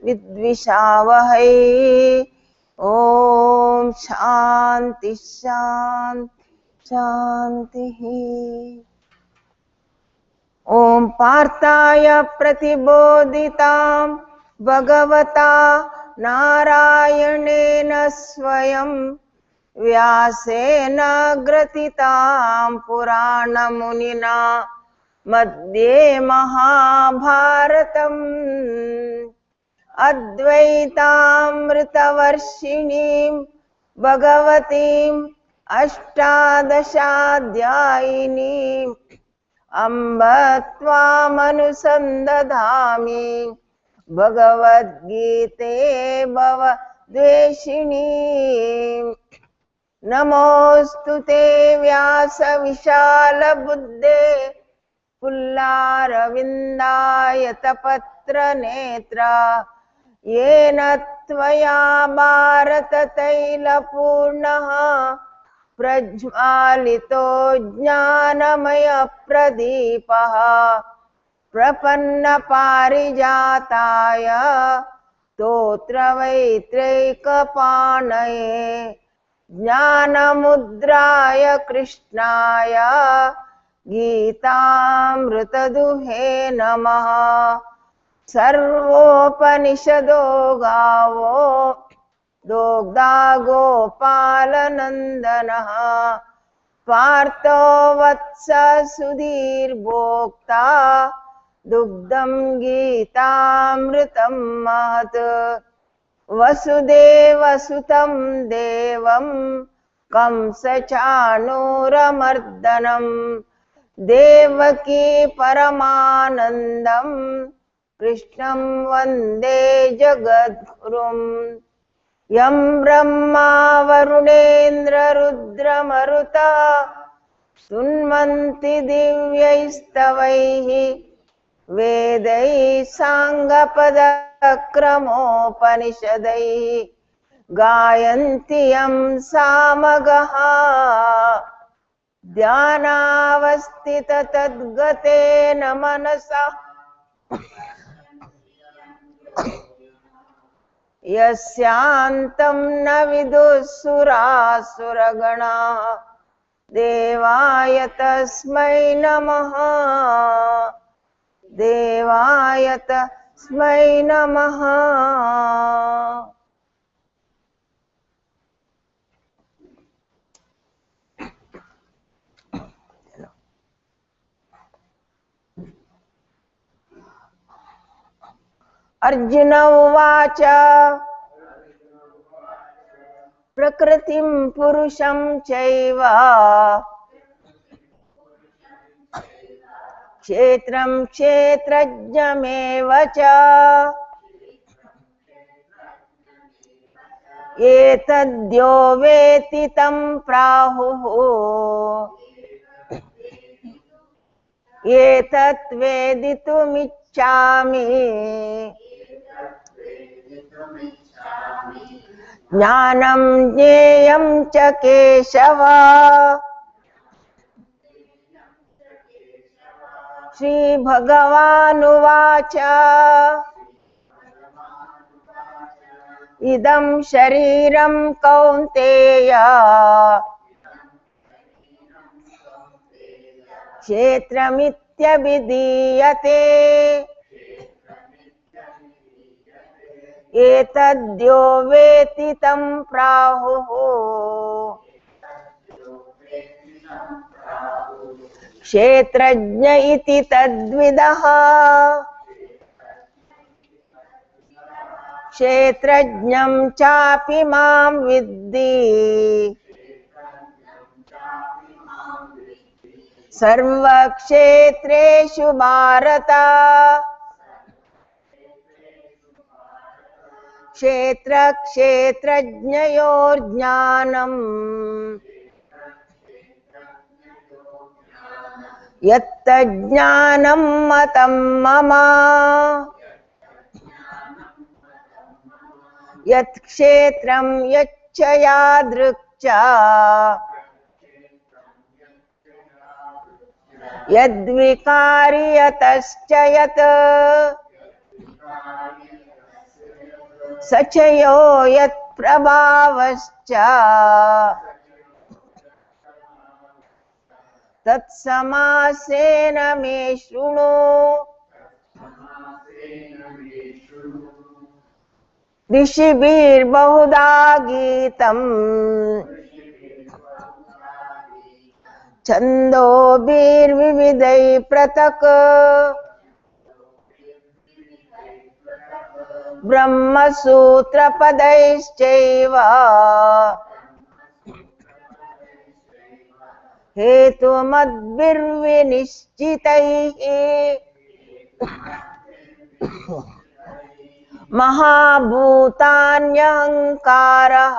विद्विषावहै। ओम शांति शांति शांतिः। ओम पार्थाय प्रतिबोधितां भगवता नारायणेन स्वयं व्यासेन ग्रथितां पुराणमुनिना मध्ये महाभारतम् अद्वैतामृतवर्षिणीं भगवतीम् अष्टादशाध्यायिनीम् अम्ब त्वामनुसन्दधामि भगवद्गीते भवद्वेषिणीम्। नमोऽस्तु ते व्यासविशालबुद्धे पुल्लारविन्दायतपत्रनेत्रा येन त्वया भारततैलपूर्णः प्रज्वालितो ज्ञानमयप्रदीपः प्रपन्नपारिजाताय स्तोत्रवैत्रैकपाणये ज्ञानमुद्राय कृष्णाय गीतामृतदुहे नमः। सर्वोपनिषदो गावो दोग्धा गोपालनन्दनः पार्थो वत्स सुधीर्भोक्ता दुग्धं गीतामृतं महत्। वसुदेवसुतं देवं कंसचाणूरमर्दनं देवकी परमानन्दं कृष्णं वन्दे जगद्गुरुम्। यं ब्रह्मा वरुणेन्द्र रुद्रमरुतः स्तुन्वन्ति दिव्यैस्तवैः वेदैः साङ्गपदक्रमोपनिषदैः गायन्ति यं सामगः ध्यानावस्थिततद्गतेन मनसा यस्यान्तं न विदुःसुरासुरगणाः देवाय तस्मै नमः देवाय तस्मै नमः। अर्जुन उवाच प्रकृतिं पुरुषं चैव क्षेत्रं क्षेत्रज्ञमेव च एतद्यो वेत्ति तं प्राहुः एतत् वेदितुमिच्छामि ज्ञानं ज्ञेयं च केशव। श्रीभगवानुवाच इदं शरीरं कौन्तेय क्षेत्रमित्यभिधीयते एतद्यो वेत्ति तं प्राहुः क्षेत्रज्ञ इति तद्विदः। क्षेत्रज्ञं चापि मां विद्धि सर्वक्षेत्रेषु भारत क्षेत्रक्षेत्रज्ञयोर्ज्ञानम् यत्तज्ज्ञानं मतं मम यत्क्षेत्रं यच्च यादृक् च यद्विकारि यतश्च यत् सचयो यत्प्रभावश्च तत्समासेन मे शृणु। ऋषिभिर्बहुधा गीतम् छन्दोभिर्विविधैः पृथक् ब्रह्मसूत्रपदैश्चैव हेतुमद्भिर्विनिश्चितैः महाभूतान्यहङ्कारः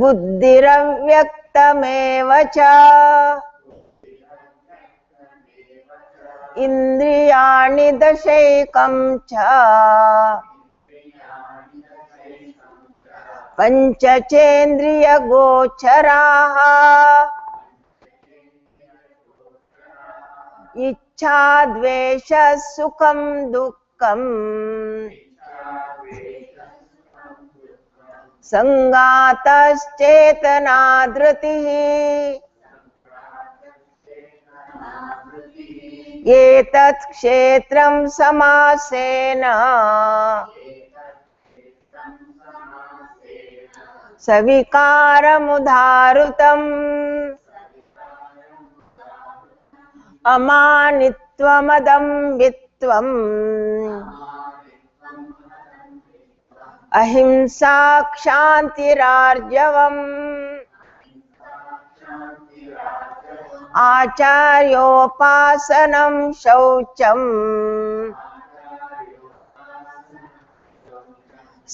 बुद्धिरव्यक्तमेव च इन्द्रियाणि दशैकं च पञ्चचेन्द्रियगोचराः इच्छा द्वेषः सुखं दुःखम् संगातश्चेतना धृतिः एतत् क्षेत्रं समासेन सविकारमुदाहृतम् अमानित्वमदम्भित्वम् अहिंसा क्षान्तिरार्जवम् आचार्योपासनं शौचम्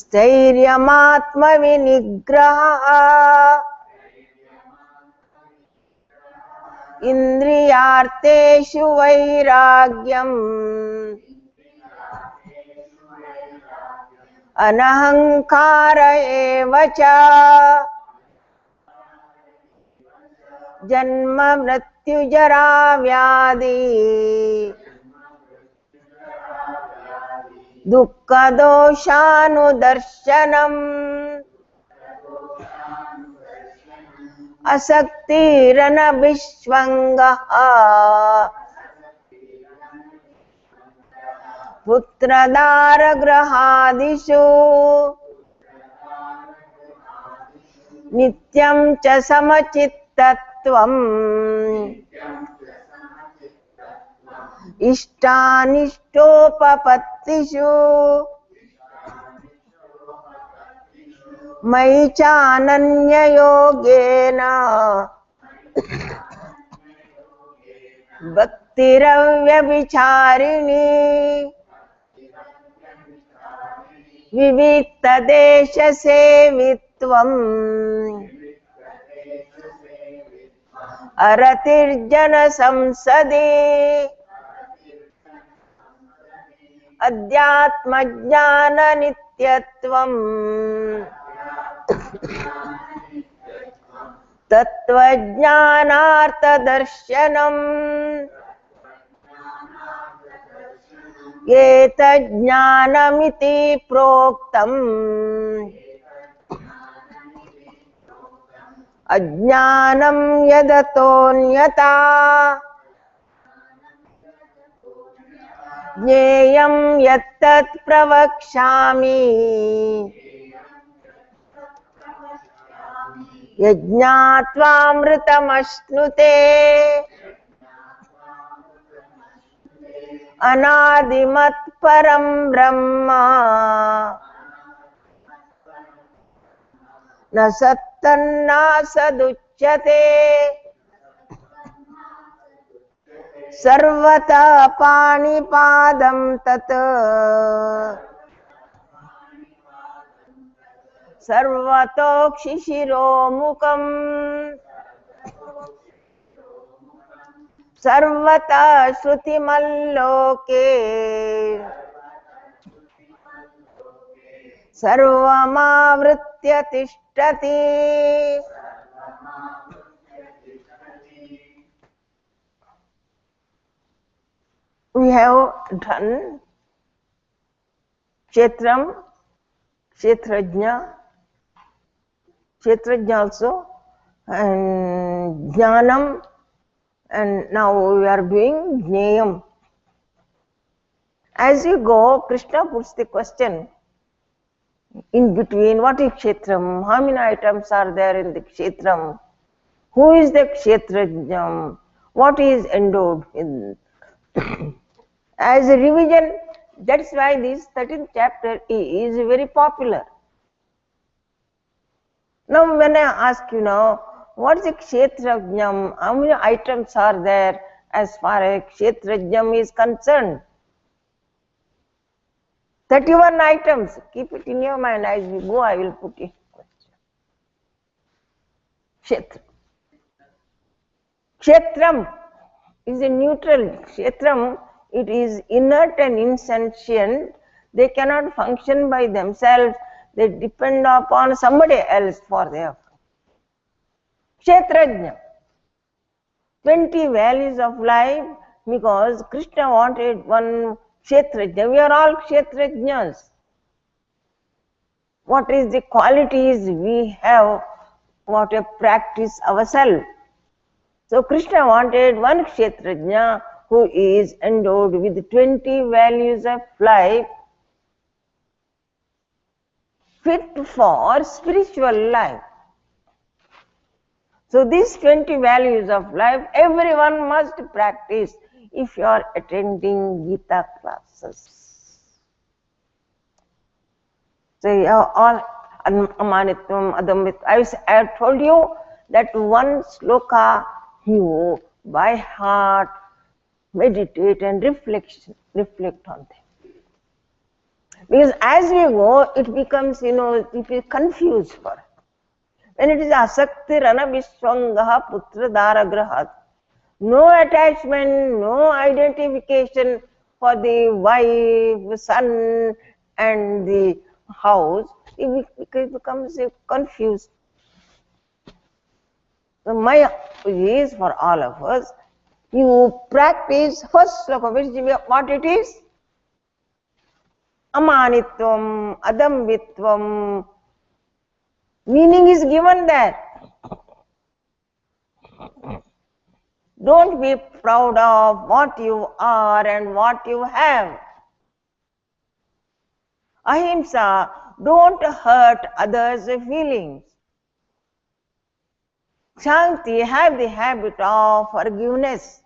स्थैर्यमात्मविनिग्रहः इन्द्रियार्थेषु वैराग्यम् अनहंकार एव च जन्म मृत्यु जरा व्याधि दुःख दोषानुदर्शनम् असक्तिरनभिष्वङ्गः पुत्रदारगृहादिषु नित्यं च समचित्तत्वम् इष्टानिष्टोपपत्तिषु मयि चानन्ययोगेन भक्तिरव्यभिचारिणी विविक्तदेशसेवित्वम् अरतिर्जनसंसदि अध्यात्मज्ञाननित्यत्वम् तत्त्वज्ञानार्थदर्शनम् एतज्ज्ञानमिति प्रोक्तम् अज्ञानं यदतोऽन्यथा ज्ञेयं यत्तत् प्रवक्ष्यामि यज्ञात्वामृतमश्नुते अनादिमत्परं ब्रह्म न सत्तन्नासदुच्यते सर्वतः पाणिपादं तत् सर्वतोक्षिशिरोमुखम् सर्वतः श्रुतिमल्लोके सर्वमावृत्य तिष्ठति। we have done Kshetram, Kshetrajna also, and Jnanam, and now we are doing Jneyam. As you go, Krishna puts the question in between, what is Kshetram? How many items are there in the Kshetram? Who is the Kshetrajna? What is endowed in? As a revision, that's why this 13th chapter is very popular. Now when I ask you now, what is a Kshetrajnam? How many items are there as far as Kshetrajnam is concerned? 31 items. Keep it in your mind. As we go, I will put it. Kshetra. Kshetram is a neutral. Kshetram, it is inert and insentient. They cannot function by themselves. They depend upon somebody else for their Kshetrajna. 20 values of life, because Krishna wanted one Kshetrajna. We are all Kshetrajnas. What is the qualities we have, what to practice ourselves. So Krishna wanted one Kshetrajna who is endowed with 20 values of life, fit for spiritual life. So these 20 values of life, everyone must practice if you are attending Gita classes. So you have all amanitvam, adambitvam. I have told you that one sloka you by heart meditate and reflect on them. Because as we go, it becomes, it is confused for us. When it is asakti rana vishwangaha putra daragrahat, no attachment, no identification for the wife, son and the house, it becomes confused. So my is for all of us, you practice first sloka, what it is? Amanitvam, adambitvam. Meaning is given there. Don't be proud of what you are and what you have. Ahimsa, don't hurt others' feelings. Shanti, have the habit of forgiveness.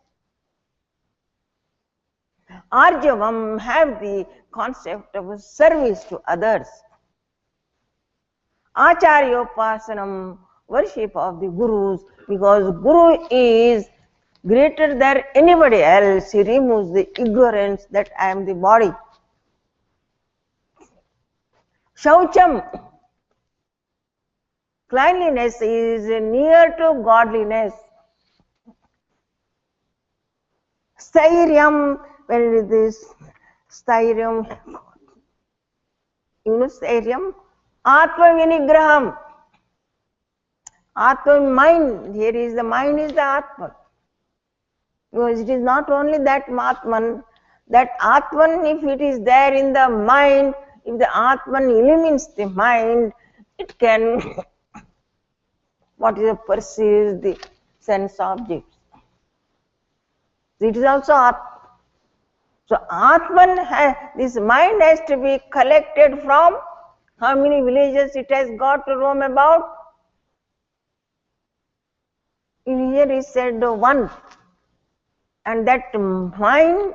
Arjavam, have the concept of service to others. Acharyopasanam, worship of the gurus, because Guru is greater than anybody else. He removes the ignorance that I am the body. Shaucham, cleanliness is near to godliness. Stairyam, when it is stairyam, stairyam, Atma Vinigraham. Atma, mind, here is the mind is the Atman. Because it is not only that Atman, that Atman, if it is there in the mind, if the Atman illumines the mind, it can, perceives the sense objects. It is also Atman. So Atman, this mind has to be collected from how many villages it has got to roam about? Here is said one. And that mind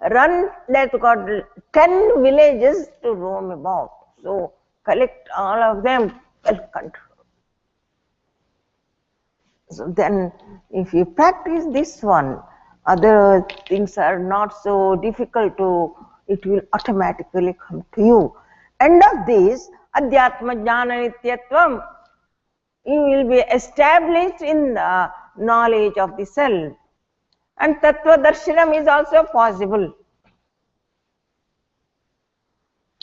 that got 10 villages to roam about. So collect all of them, self-control. So then if you practice this one, other things are not so difficult it will automatically come to you. End of this, Adhyatma Jnana Nityatvam, you will be established in the knowledge of the self. And Tattva Darshanam is also possible.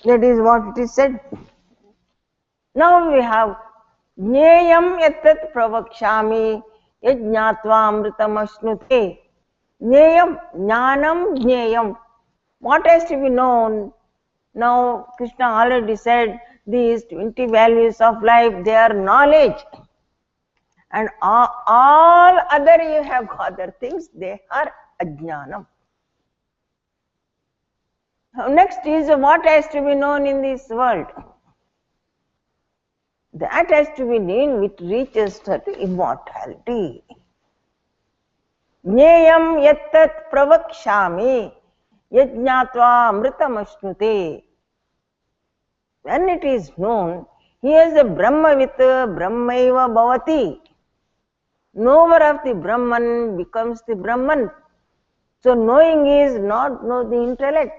That is what it is said. Now we have Jneyam Yatat Pravakshami Yajnatva Amritam Ashnute. Jnayam, jnanam, jnayam. What has to be known? Now, Krishna already said these 20 values of life, they are knowledge. And all other you have other things, they are ajnanam. Next is what has to be known in this world. That has to be known which reaches to immortality. Jneyam yattat pravakshami yajnatva amritamashnute. When it is known, he is a Brahmavit, Brahmaiva bhavati. Knower of the Brahman becomes the Brahman. So knowing is not know the intellect.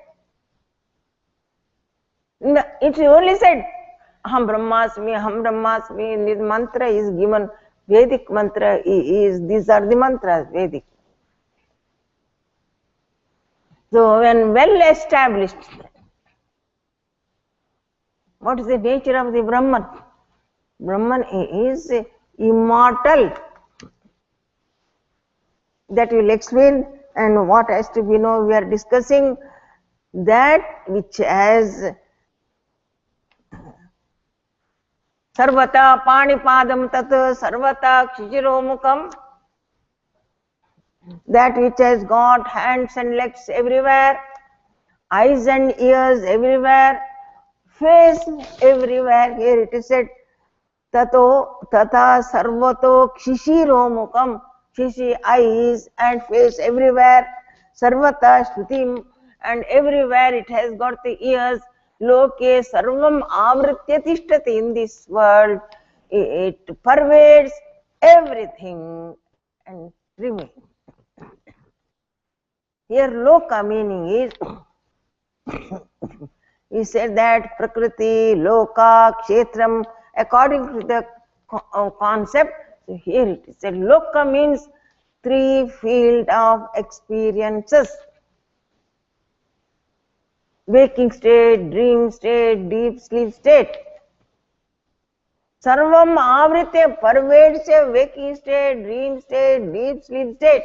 It's only said, Aham Brahmasmi, this mantra is given, Vedic mantra is, these are the mantras, Vedic. So when well established, what is the nature of the Brahman? Brahman is immortal. That will explain, and what has to be known, we are discussing that which has Sarvata Panipadam Tat Sarvata Kshishiromukam, that which has got hands and legs everywhere, eyes and ears everywhere, face everywhere. Here it is said, Tato Tata Sarvato Kshishiromukam, Shishi, eyes and face everywhere, Sarvata Shrutim, and everywhere it has got the ears. Loke sarvam avritya tishtati, in this world it pervades everything and remains. Here loka meaning is, he said that prakriti, loka, kshetram, according to the concept. So here it is said loka means three field of experiences. Waking state, dream state, deep sleep state. Sarvam avritya, pervades a waking state, dream state, deep sleep state.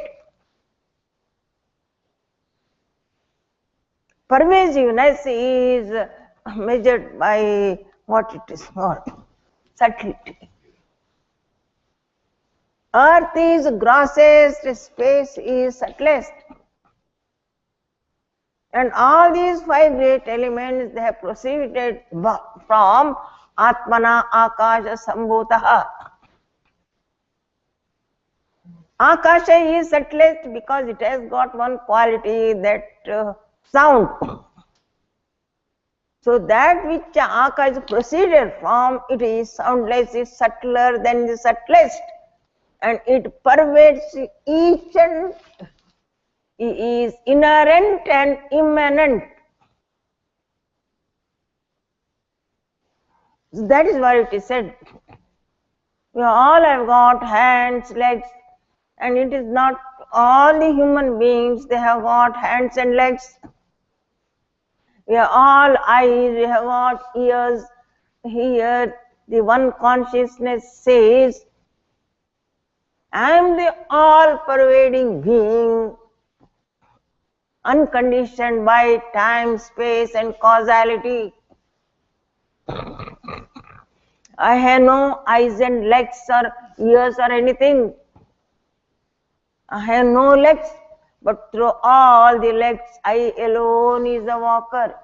Pervasiveness is measured by what it is called, subtlety. Earth is grossest, space is subtlest. And all these five great elements, they have proceeded from Atmana Akasha Sambhutaha. Akasha is subtlest because it has got one quality, that sound. So that which Akasha proceeded from, it is soundless, is subtler than the subtlest. And it pervades each and is inherent and immanent. That is why it is said, we all have got hands, legs, and it is not all the human beings, they have got hands and legs. We are all eyes, we have got ears. Here the one consciousness says, I am the all-pervading being, unconditioned by time, space and causality. I have no eyes and legs or ears or anything. I have no legs, but through all the legs, I alone is a walker.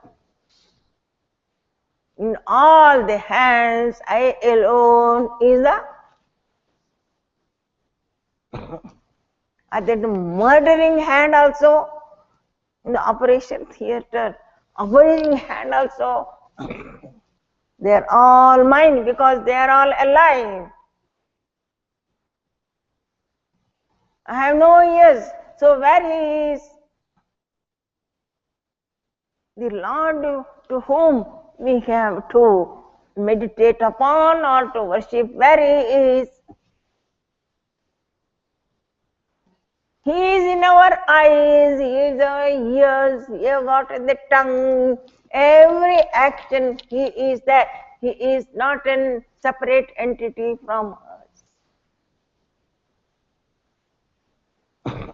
In all the hands, I alone is a at that murdering hand also, in the operation theatre, operating hand also, they are all mine because they are all alive. I have no ears, so where he is? The Lord to whom we have to meditate upon or to worship, where he is? He is in our eyes, he is in our ears, he has got the tongue, every action he is there. He is not a separate entity from us.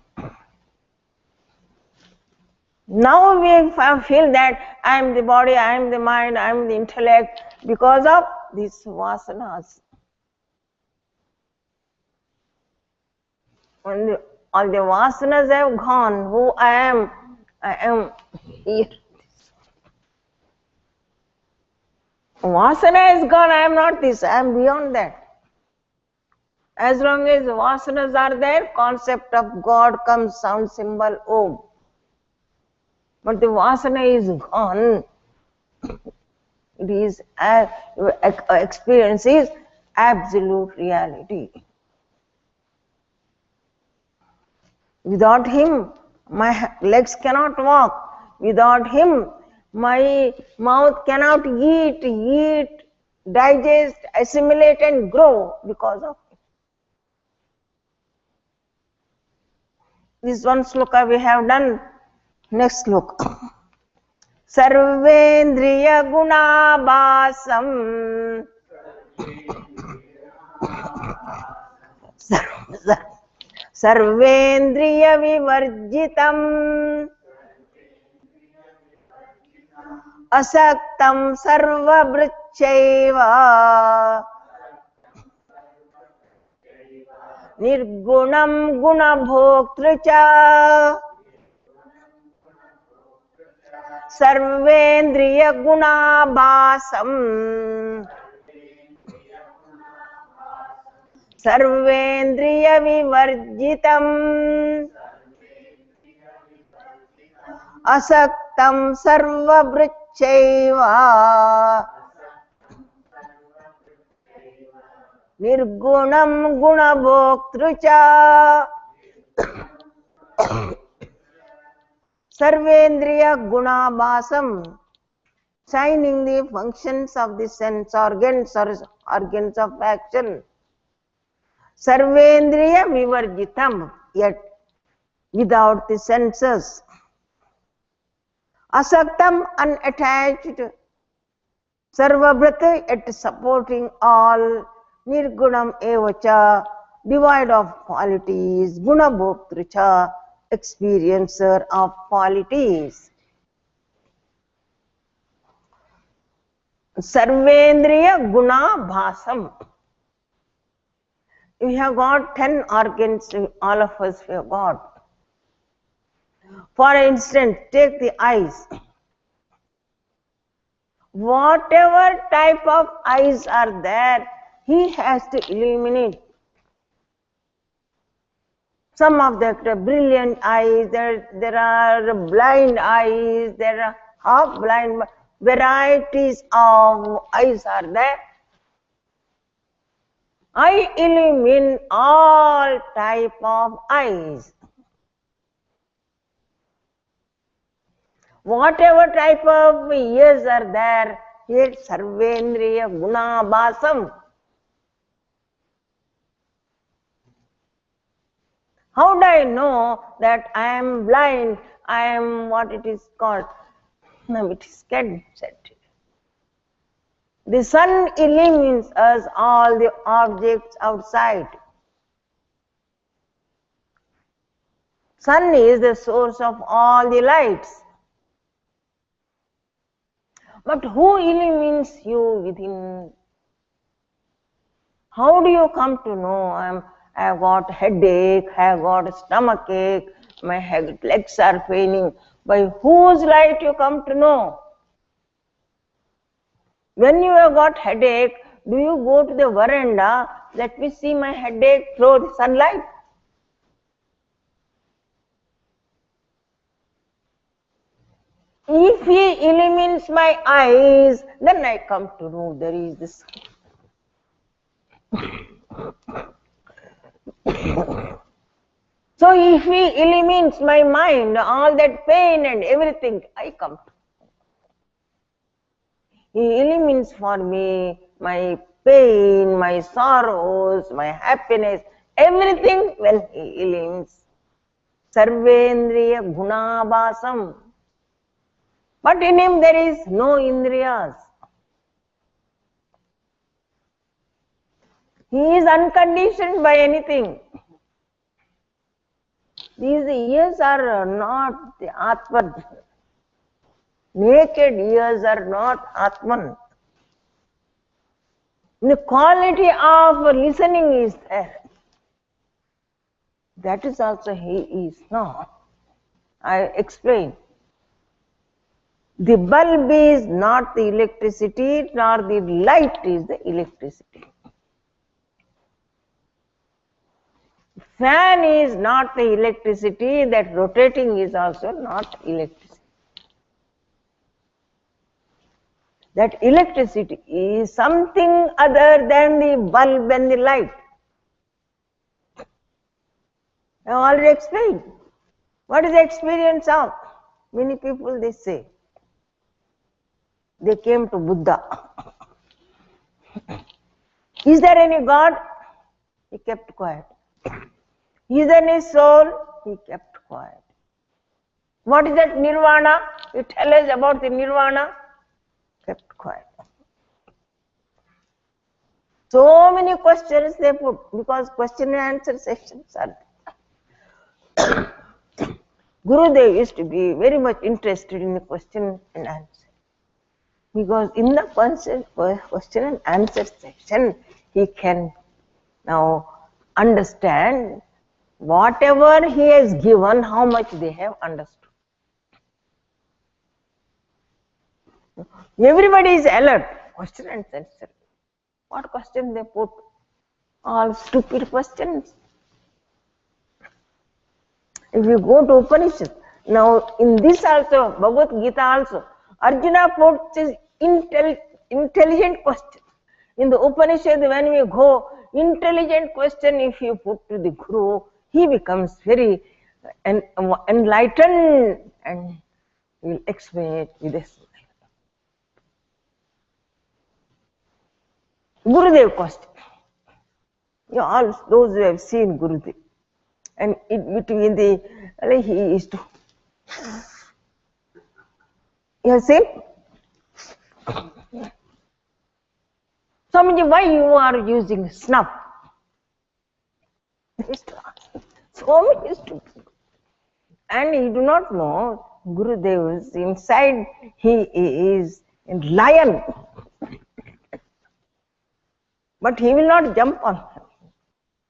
Now we feel that I am the body, I am the mind, I am the intellect because of these vasanas. When all the vasanas have gone, who I am here. Vasana is gone, I am not this, I am beyond that. As long as vasanas are there, concept of God comes, sound, symbol, Om. But the vasana is gone, it is, experience is absolute reality. Without him, my legs cannot walk. Without him, my mouth cannot eat, digest, assimilate and grow because of him. This one sloka we have done. Next sloka. Sarvendriya gunabhasam Sarvendriya vivarjitam Asaktam sarvabhrachaiva Nirgunam gunabhoktrucha Sarvendriya gunabhasam Sarvendriya vivarjitam Asaktam sarvabhrachaiva Nirgunam gunabhoktrucha Sarvendriya gunabhasam, shining the functions of the sense organs or organs of action. Sarvendriya vivarjitam, yet without the senses. Asaktam, unattached. Sarvabhrata, yet supporting all. Nirgunam evacha, devoid of qualities. Gunabhoktrucha, experiencer of qualities. Sarvendriya guna bhasam. We have got 10 organs, all of us we have got. For instance, take the eyes. Whatever type of eyes are there, he has to eliminate. Some of them are brilliant eyes, there are blind eyes, there are half blind, varieties of eyes are there. I eliminate all type of eyes. Whatever type of ears are there, here sarvendriya guna bhasam. How do I know that I am blind? I am what it is called? No, it is said. The sun illumines us all the objects outside. Sun is the source of all the lights. But who illumines you within? How do you come to know I have got headache, I have got stomach ache, my legs are paining? By whose light you come to know? When you have got headache, do you go to the veranda, let me see my headache through the sunlight? If he illumines my eyes, then I come to know there is this. So if he illumines my mind, all that pain and everything, I come to. He illumines for me my pain, my sorrows, my happiness, everything when he illumines. Sarvendriya gunabhasam. But in him there is no indriyas. He is unconditioned by anything. These ears are not the Atman. Naked ears are not Atman. The quality of listening is there. That is also he is not. I explain. The bulb is not the electricity, nor the light is the electricity. Fan is not the electricity, that rotating is also not electricity. That electricity is something other than the bulb and the light. I already explained. What is the experience of? Many people they say. They came to Buddha. Is there any God? He kept quiet. Is there any soul? He kept quiet. What is that nirvana? You tell us about the nirvana? Kept quiet. So many questions they put, because question and answer sessions are there. Gurudev used to be very much interested in the question and answer. Because in the question and answer section, he can now understand whatever he has given, how much they have understood. Everybody is alert. Question and answer. What question they put? All stupid questions. If you go to Upanishad, now in this also, Bhagavad Geeta also, Arjuna puts his intelligent question. In the Upanishad, when we go, intelligent question if you put to the Guru, he becomes very enlightened and will explain it with this. Gurudev question. You all those who have seen Gurudev, and in between the he used to. You have seen? Swamiji, why you are using snuff? So many stupid. And you do not know Gurudev's inside he is a lion. But he will not jump on him.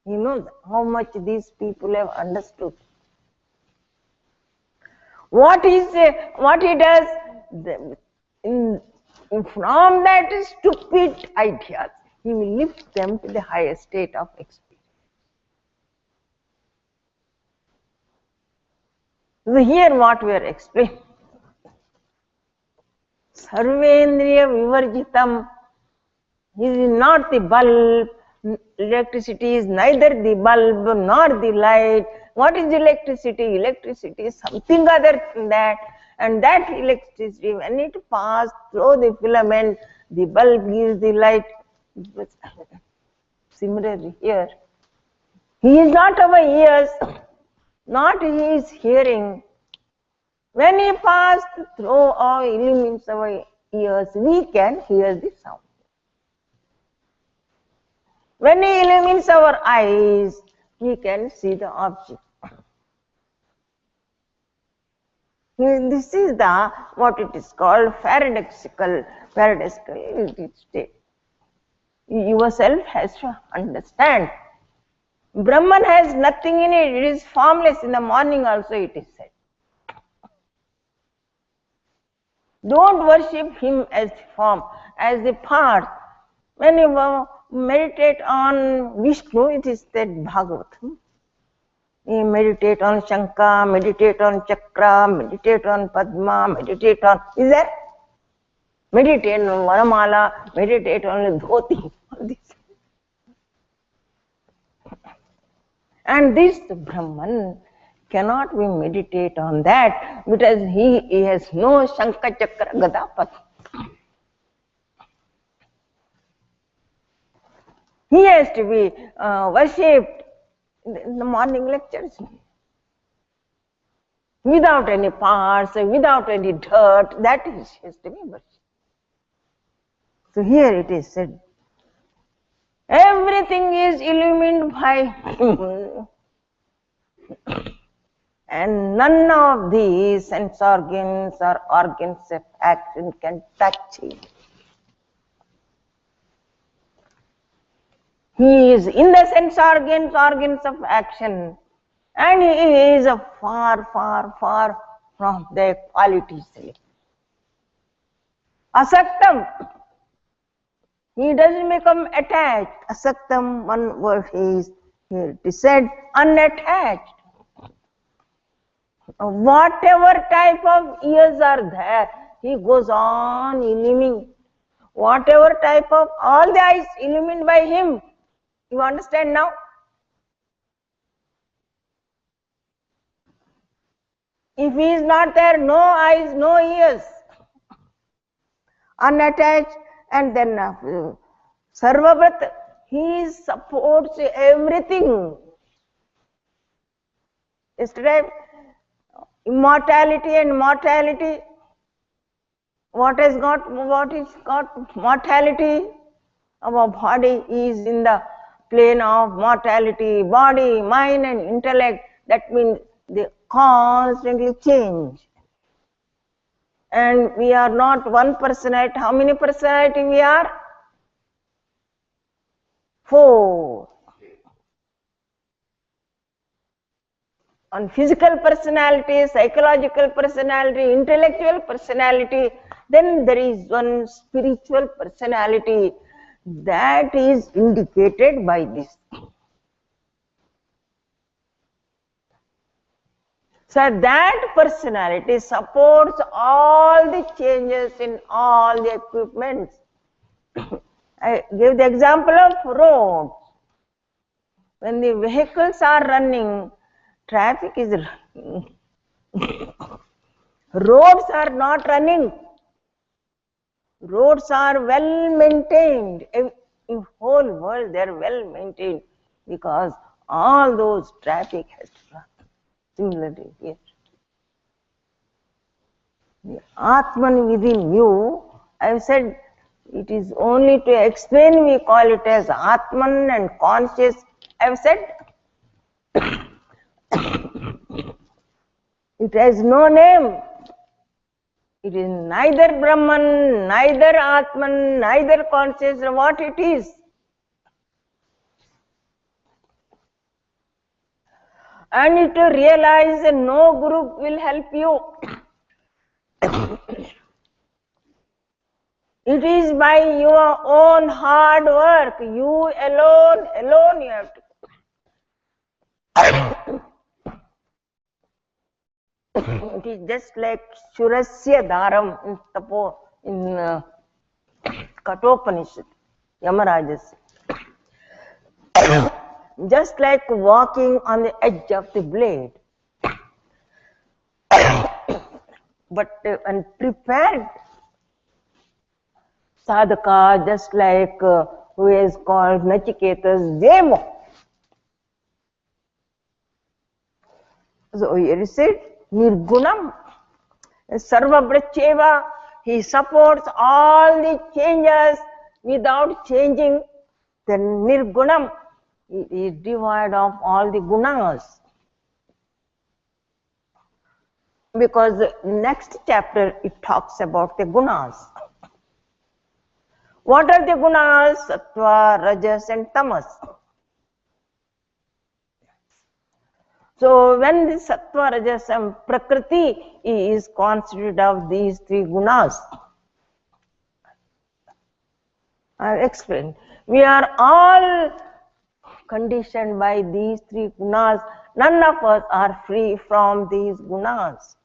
He knows how much these people have understood. What he does, from that stupid ideas, he will lift them to the higher state of experience. So here what we are explaining. Sarvendriya vivarjitam. He is not the bulb. Electricity is neither the bulb nor the light. What is electricity? Electricity is something other than that. And that electricity, when it passes through the filament, the bulb gives the light. Similarly here, he is not our ears, not his hearing. When he passed through or illumines our ears, we can hear the sound. When he illumines our eyes, we can see the object. This is the what it is called paradoxical state. Yourself has to understand. Brahman has nothing in it. It is formless. In the morning also it is said. Don't worship him as the form, as the part. When you meditate on Vishnu, it is said Bhagavatam. You meditate on Shankha, meditate on Chakra, meditate on Padma, meditate on, is there? Meditate on Varamala, meditate on Dhoti. And this Brahman cannot be meditate on that because he has no Shankha, Chakra, Gada, Padma. He has to be worshipped in the morning lectures without any parts, without any dirt. That has to be worshipped. So here it is said, everything is illumined by him. and none of these sense organs or organs of action can touch him. He is in the sense organs of action, and he is far, far, far from their qualities. Asaktam. He doesn't become attached. Asaktam, one word is here. It is said unattached. Whatever type of ears are there, he goes on illumining. Whatever type of, all the eyes illumined by him. You understand now? If he is not there, no eyes, no ears. Unattached, and then Sarvabhat, he supports everything. Yesterday, immortality and mortality. What is got mortality? Our body is in the plane of mortality. Body, mind and intellect, that means they constantly change. And we are not one personality. How many personality we are? 4. On physical personality, psychological personality, intellectual personality, then there is one spiritual personality that is indicated by this. So that personality supports all the changes in all the equipments. I give the example of roads. When the vehicles are running, traffic is running. Roads are not running. Roads are well maintained. In whole world they are well maintained because all those traffic has to run. Similarly here. The Atman within you, I have said, it is only to explain we call it as Atman and conscious. I have said it has no name. It is neither Brahman, neither Atman, neither conscious. What it is? And it to realize that no guru will help you. It is by your own hard work. You alone you have to. It is just like Shurasya Dharam in Katopanishad, Yamarajas. Just like walking on the edge of the blade. But and prepared sadhaka, just like who is called Nachiketas Demo. So here is it, Nirgunam, Sarvabracheva, he supports all the changes without changing. Then Nirgunam, he is devoid of all the gunas. Because the next chapter it talks about the gunas. What are the gunas? Sattva, Rajas and Tamas. So when the Sattva, Rajas and Prakriti is constituted of these 3 gunas. I have explained. We are all conditioned by these 3 gunas. None of us are free from these gunas.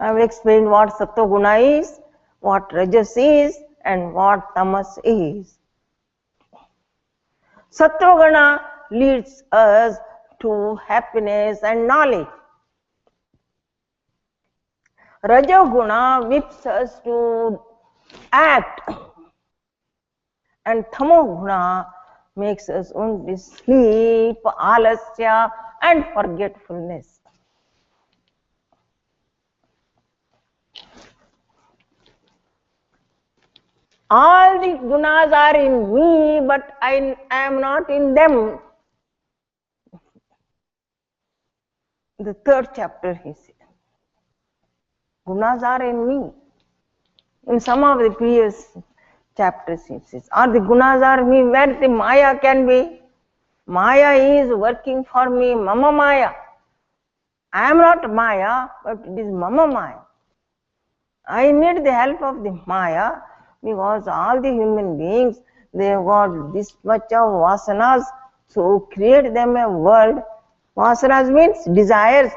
I have explained what Sattva Guna is, what Rajas is, and what Tamas is. Sattva Guna leads us to happiness and knowledge. Raja Guna whips us to act. And Tamo Guna makes us only sleep, alasya, and forgetfulness. All the gunas are in me, but I am not in them. the third chapter he said, gunas are in me. In some of the previous chapters he says, or the gunas are me, where the Maya can be. Maya is working for me, Mama Maya. I am not Maya, but it is Mama Maya. I need the help of the Maya because all the human beings, they have got this much of vasanas, so create them a world. Vasanas means desires.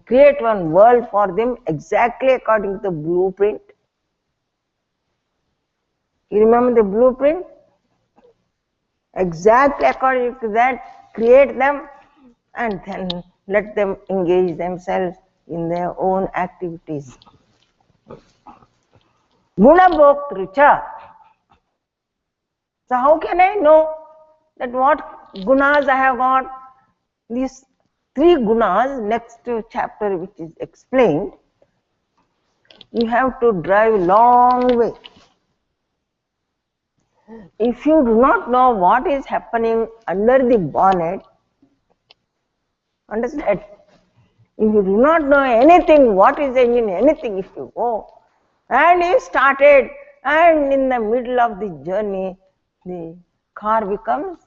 Create one world for them exactly according to the blueprint. You remember the blueprint? Exactly according to that, create them and then let them engage themselves in their own activities. Guna bhoktrucha. So how can I know that what gunas I have got? These three gunas, next chapter which is explained, you have to drive long way. If you do not know what is happening under the bonnet, understand? If you do not know anything, what is engine, anything, if you go and you started and in the middle of the journey, the car becomes,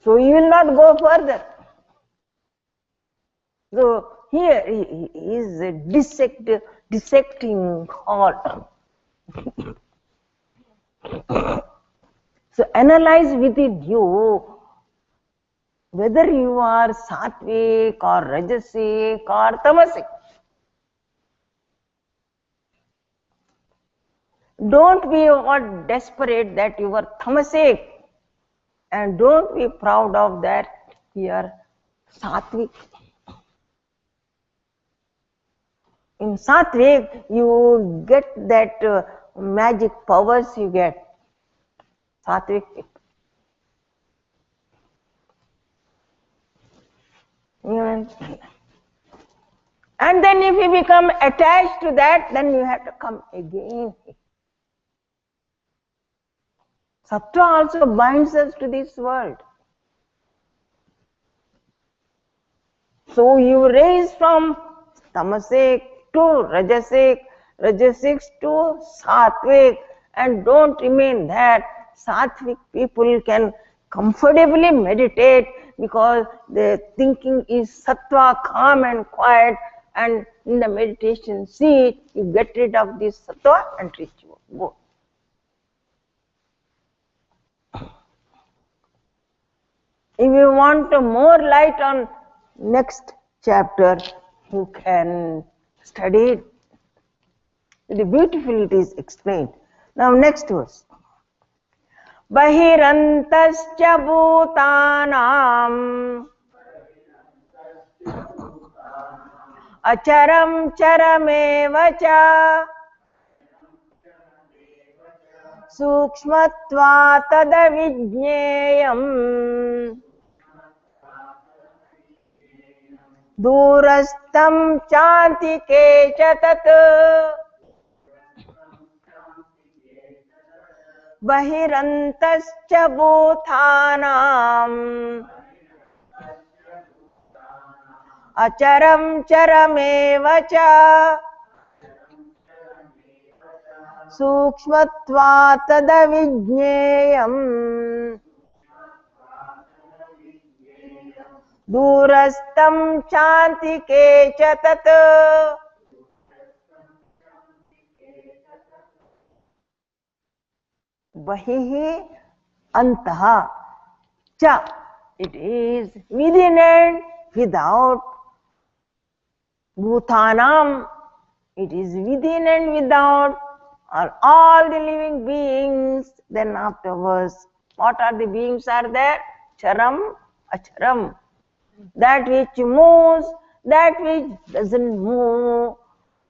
so you will not go further. So here is a dissecting thought. So analyze within you whether you are sattvic or rajasic or tamasic. Don't be what desperate that you are tamasic, and don't be proud of that you are sattvic. In sattvic, you get that magic powers you get. Sattvic people. And then if you become attached to that, then you have to come again. Sattva also binds us to this world. So you raise from tamasic to rajasic, rajasic to sattvic, and don't remain there. Sattvic people can comfortably meditate because their thinking is sattva, calm and quiet, and in the meditation seat, you get rid of this sattva and reach your goal. If you want more light on next chapter, you can study it. The beautiful it is explained. Now next verse. Bahirantascha bhutanam acharam charameva cha sukshmatva tadavijñeyam durastam chantike cha tat bahirantascha bhutanam acharam charameva cha sukshmatva tadavijñeyam durastam chantike cha tat. Bahihi antaha cha, it is within and without. Bhutanam, it is within and without, are all the living beings. Then afterwards, what are the beings are there? Charam, acharam. That which moves, that which doesn't move,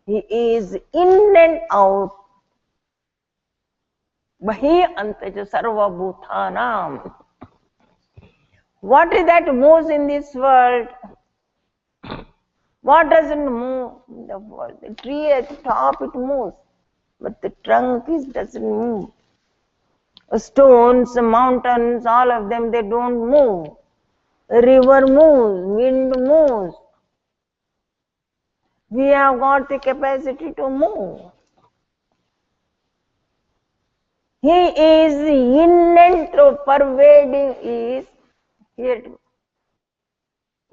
he is in and out. Bahi antaja sarva bhutanam. What is that moves in this world? What doesn't move in the world? The tree at the top it moves, but the trunk doesn't move. Stones, mountains, all of them, they don't move. A river moves, wind moves. We have got the capacity to move. He is innate, pervading, is here.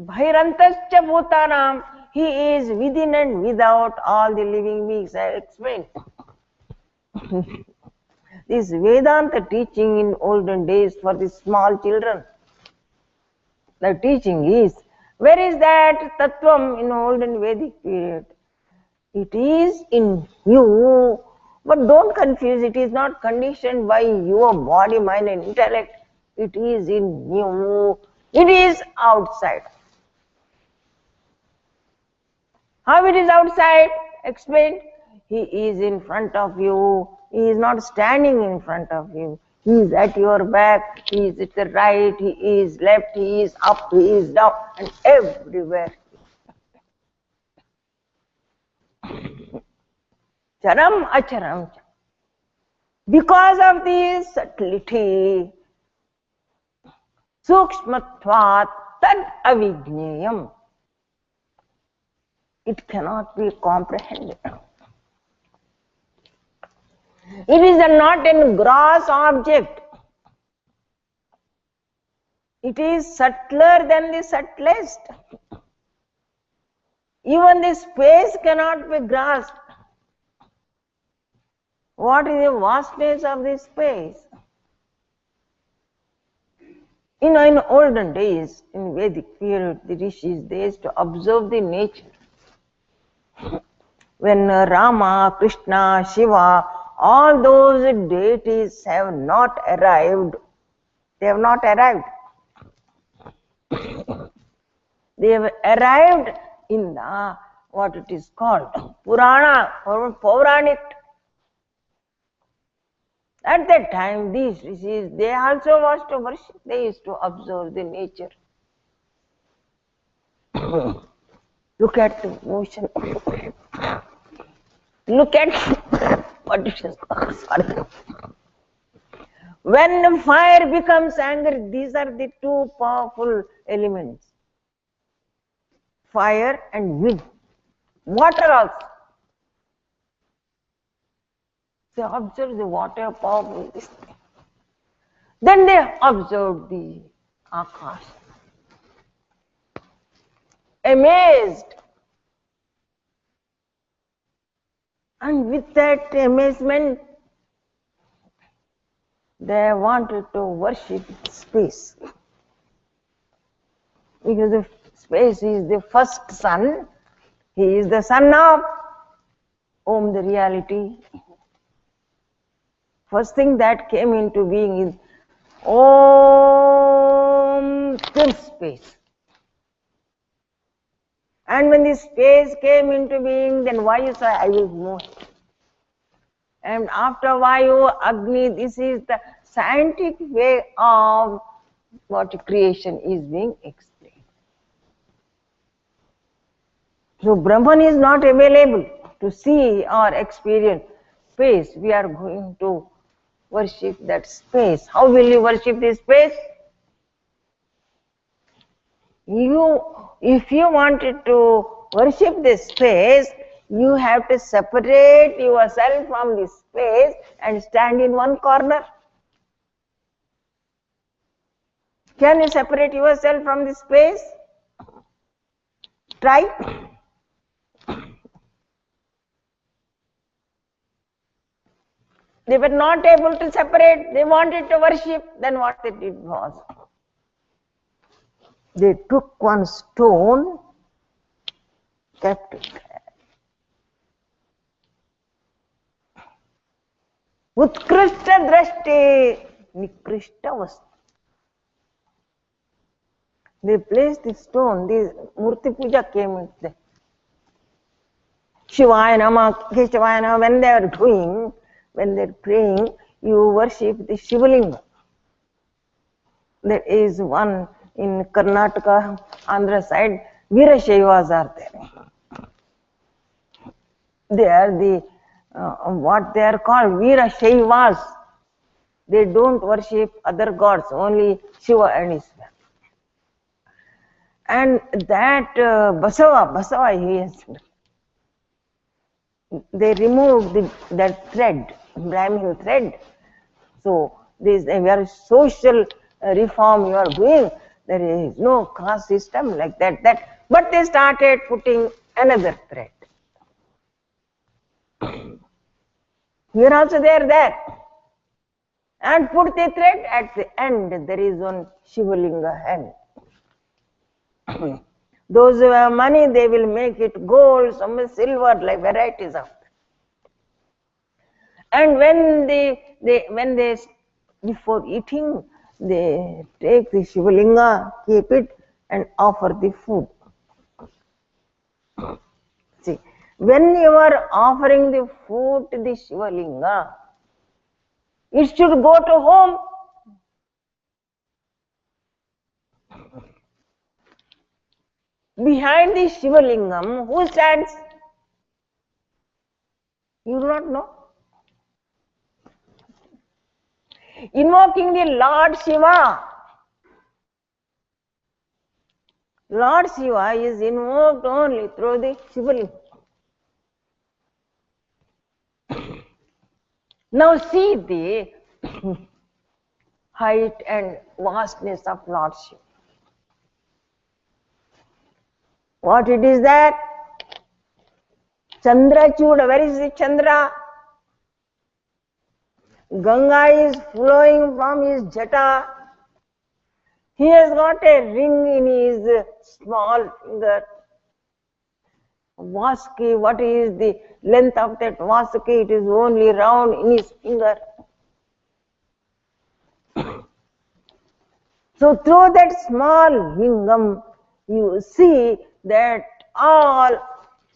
Bhairantascha bhutanam, he is within and without all the living beings. I explained. This Vedanta teaching in olden days for the small children. The teaching is, where is that Tattvam in olden Vedic period? It is in you, but don't confuse, it is not conditioned by your body, mind and intellect. It is in you. It is outside. How it is outside? Explained. He is in front of you. He is not standing in front of you. He is at your back. He is at the right. He is left. He is up. He is down. And everywhere. Charam acharam. Because of this subtlety, sukshmatvat tad avijneyam, it cannot be comprehended. It is not a gross object. It is subtler than the subtlest. Even the space cannot be grasped. What is the vastness of this space? In olden days, in Vedic period, the rishis, they used to observe the nature. When Rama, Krishna, Shiva, all those deities have not arrived. They have not arrived. They have arrived in the, what it is called, Purana, or Pauranik. At that time, these rishis, they also was to worship. They used to observe the nature. Look at the ocean. Look at what it is called. Sorry. When fire becomes anger, these are the two powerful elements. Fire and wind. Water also. They observe the water powerful. Then they observe the Akash. Amazed. And with that amazement, they wanted to worship space. Because the space is the first sun. He is the son of Om, the reality. First thing that came into being is Om, this space. And when this space came into being, then Vayu said, I will move. And after Vayu, Agni, this is the scientific way of what creation is being explained. So Brahman is not available to see or experience space. We are going to worship that space. How will you worship this space? If you wanted to worship this space, you have to separate yourself from this space and stand in one corner. Can you separate yourself from this space? Try. They were not able to separate. They wanted to worship. Then what they did was, they took one stone, kept it there. Utkrishta drashti, nikrishta vastu. They placed the stone, the Murti Puja came in there. Shivaya Nama, Keshivaya Nama, when they are doing, when they are praying, you worship the Shivalinga. There is one in Karnataka, Andhra side, Veerashaivas are there. They are the, what they are called, Veerashaivas. They don't worship other gods, only Shiva and his family. And that Basava, he is, they removed that thread, Brahmin thread. So this is a very social reform you are doing. There is no caste system like that. But they started putting another thread. Here also they are there. And put the thread at the end. There is one Shivalinga hand. Those who have money, they will make it gold, some silver, like varieties of. And when they before eating, they take the Shivalinga, keep it, and offer the food. See, when you are offering the food to the Shivalinga, it should go to home. Behind the Shivalingam, who stands? You do not know. Invoking the Lord Shiva. Lord Shiva is invoked only through the Shivalingam. Now see the height and vastness of Lord Shiva. What it is that? Chandra Chuda, where is the Chandra? Ganga is flowing from his jata. He has got a ring in his small finger. Vasuki, what is the length of that Vasuki? It is only round in his finger. So through that small lingam, you see that all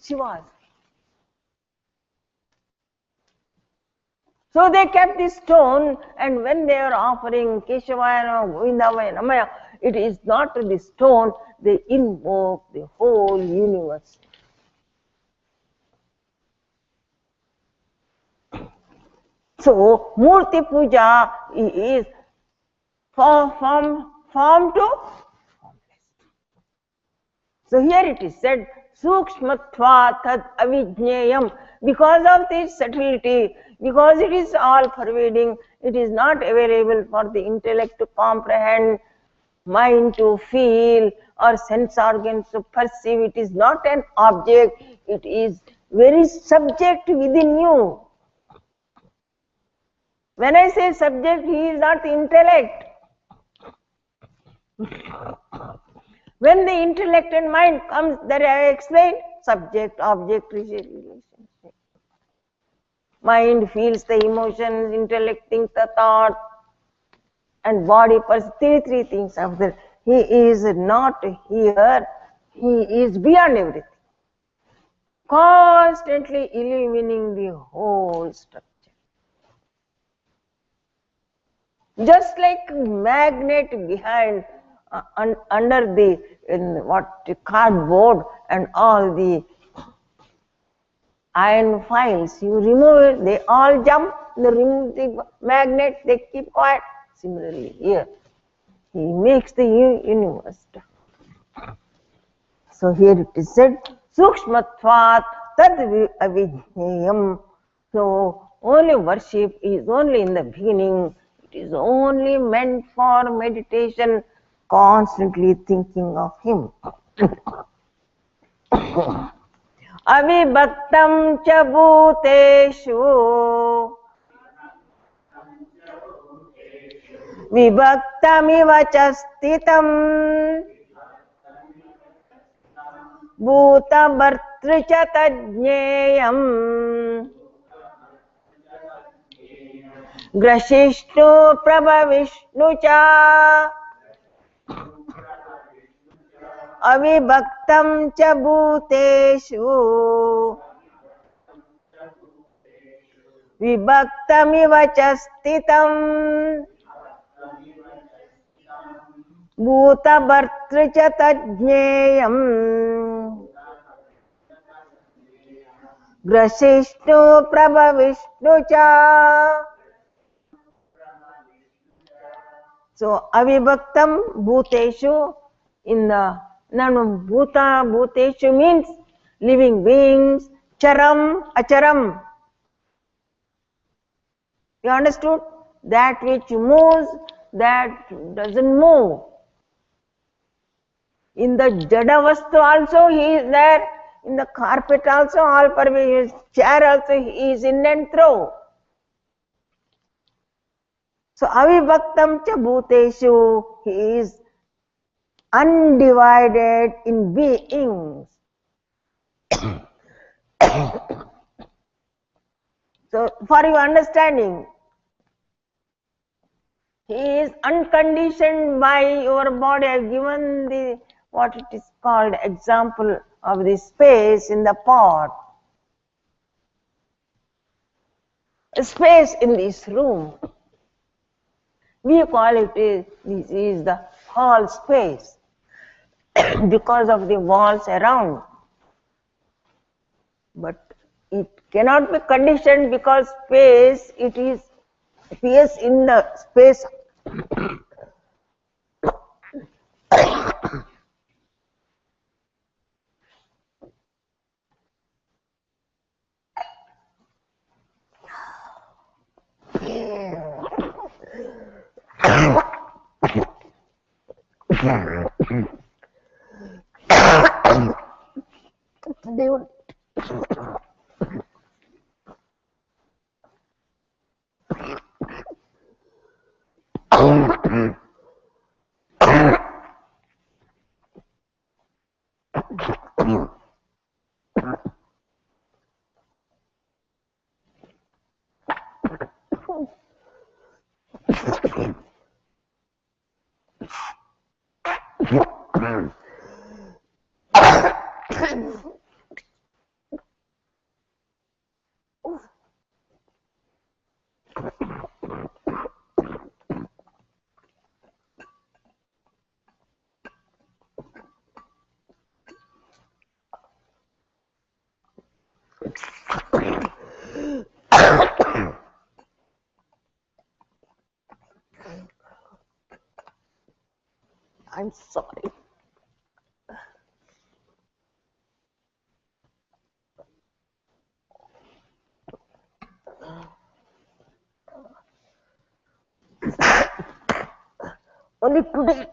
Shivas. So they kept this stone, and when they are offering Keshavaya, Govindavaya, Namaya, it is not the stone, they invoke the whole universe. So Murti Puja is form to formless. So here it is said, Sukshmatva tad avijneyam, because of this subtlety, because it is all pervading, it is not available for the intellect to comprehend, mind to feel, or sense organs to perceive. It is not an object, it is very subject within you. When I say subject, he is not the intellect. When the intellect and mind comes, that I explained, subject, object, relationship. Mind feels the emotions, intellect thinks the thought, and body perceives three things after. He is not here, he is beyond everything. Constantly illumining the whole structure. Just like magnet behind, under the cardboard and all the iron files, you remove it, they all jump, they remove the magnet, they keep quiet. Similarly here, he makes the universe. So here it is said, Sukshmatvat tad avijneyam. So only worship is only in the beginning. It is only meant for meditation, constantly thinking of him. Avibhaktam cha bhuteshu vibhaktamiva cha sthitam bhuta bhartri cha tajneyam grashishnu prabhavishnu cha avibhaktam cha bhuteshu vibhaktamiva cha sthitam bhuta bhartri cha tajneyam grashishnu prabhavishnu cha. So avibhaktam bhuteshu, in the bhuta, bhuteshu means living beings, charam, acharam. You understood? That which moves, that doesn't move. In the jada vastu also he is there. In the carpet also, all pervasive, chair also he is in and through. So avibhaktam cha bhuteshu, he is undivided in beings. So for your understanding, he is unconditioned by your body. I have given the what it is called example of the space in the pot. A space in this room. We call it this is the hall space because of the walls around. But it cannot be conditioned because space, it is space in the space. I'm sorry. Only today.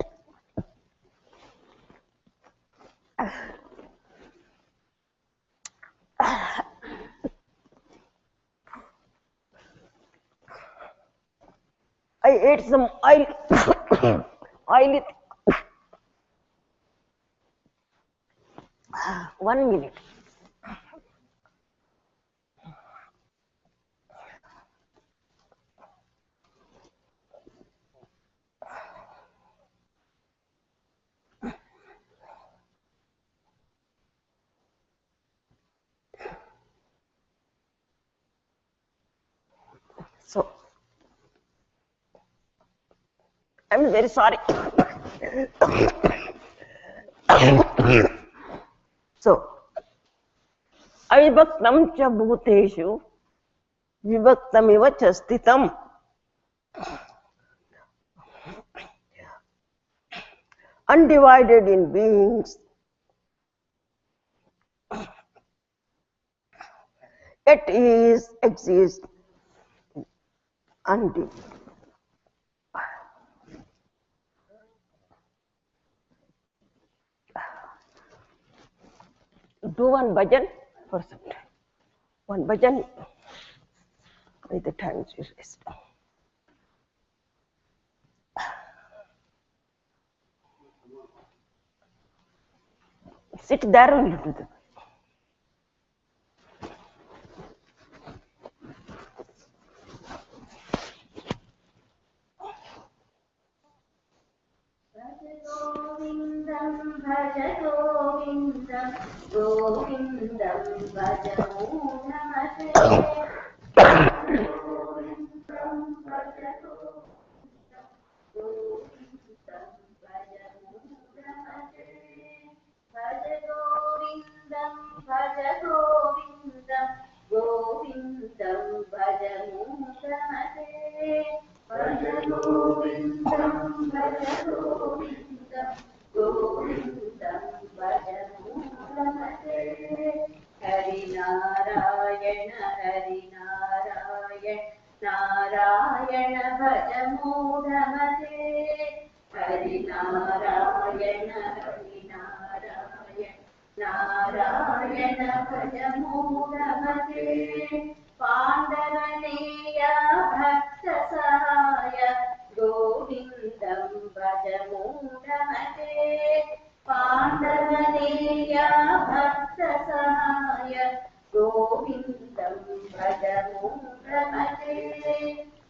I ate some oil. Oily. 1 minute. So, I'm very sorry. So, avibhaktam cha bhuteshu vibhaktamiva cha sthitam. Undivided in beings, it is exists undivided. Do one bhajan for some time. One bhajan with the hands you rest. Sit there only do the. Govindam bhaja Govindam, Govindam bhaja Namate. Govindam bhaja Govindam bhaja Namate. Bhaja Govindam bhaja Govindam, Govindam bhaja Namate. Bhaja Govindam भज मूढमते हरिनारायण हरिनारायण नारायण भज मूढमते हरिनारायण हरिनारायण नारायण भज मूढमते पाण्डवनेय भक्त सहाय गोविन्दं भज मूढमते पाण्डवनेय भक्त सहाय गोविन्दं भज मूढमते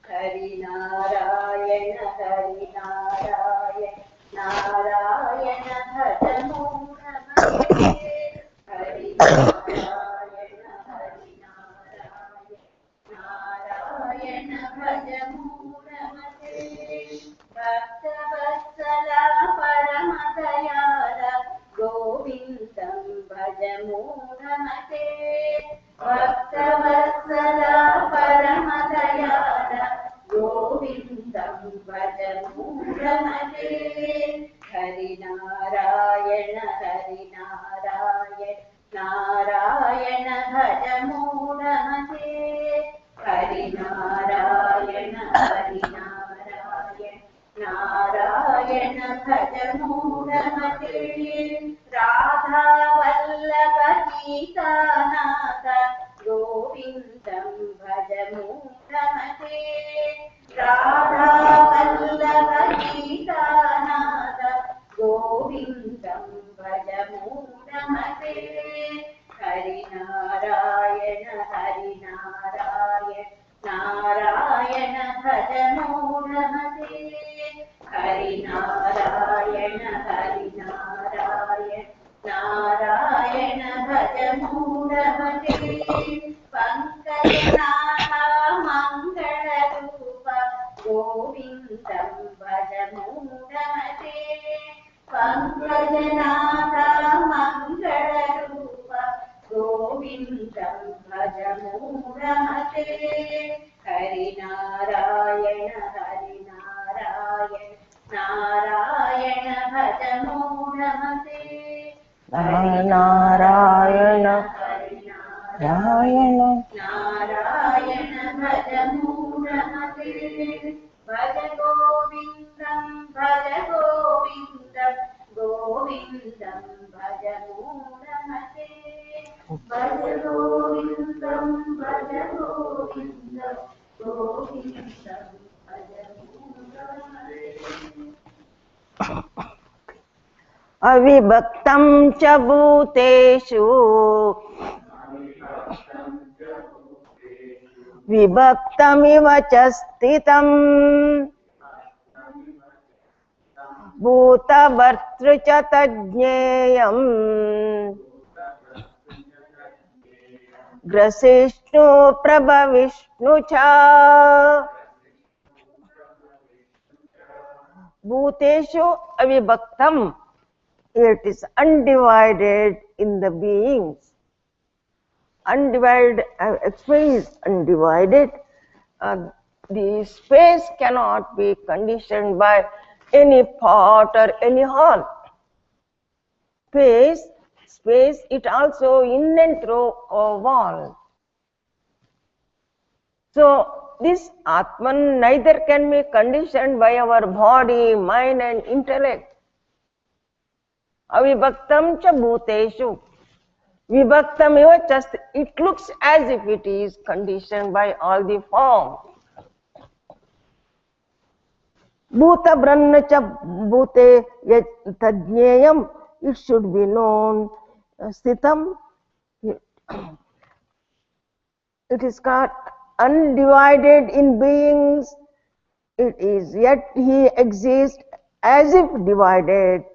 हरिनारायण हरिनारायण नारायण भज मूढमते हरिनारायण हरिनारायण नारायण भज मूढमते भक्तवत्सला परमदयाल गोविन्दं भज मूढमते भक्तवत्सला परमदयाल गोविन्दं भज मूढमते हरिनारायण हरिनारायण नारायण भज मूढमते हरिनारायण हरिनारायण नारायण भज मूढमते राधा वल्लभ गीतानाथ गोविन्दं भज मूढमते राधा वल्लभ गीतानाथ गोविन्दं भज मूढमते हरिनारायण हरिनारायण नारायण भज मूढमते हरिनारायण हरिनारायण नारायण भज मूढमते पङ्कजनाथ मङ्गलरूप गोविन्दं भज मूढमते पङ्कजनाथ मङ्गलरूप गोविन्दं भज मूढमते हरिनारायण हरिनारायण नारायण भज मूढमते नारायण हरिनारायण नारायण भज मूढमते भज गोविन्दं भज गोविन्दं गोविन्दं भज मूढमते भज गोविन्दं भज गोविन्दं गोविन्दं भज मूढमते अविभक्तं च भूतेषु विभक्तमिव च स्थितम् भूतभर्तृ च तज्ज्ञेयम् ग्रसिष्णु प्रभविष्णु च भूतेषु अविभक्तम्. It is undivided in the beings. Undivided, space undivided. The space cannot be conditioned by any part or any hall. Space, it also in and through a wall. So this Atman neither can be conditioned by our body, mind and intellect. Avibhaktam cha bhuteshu. Vibhaktam eva just, it looks as if it is conditioned by all the forms. Bhuta branna cha bhute tadnyayam, it should be known. Sthitam, it is called undivided in beings. It is yet he exists as if divided.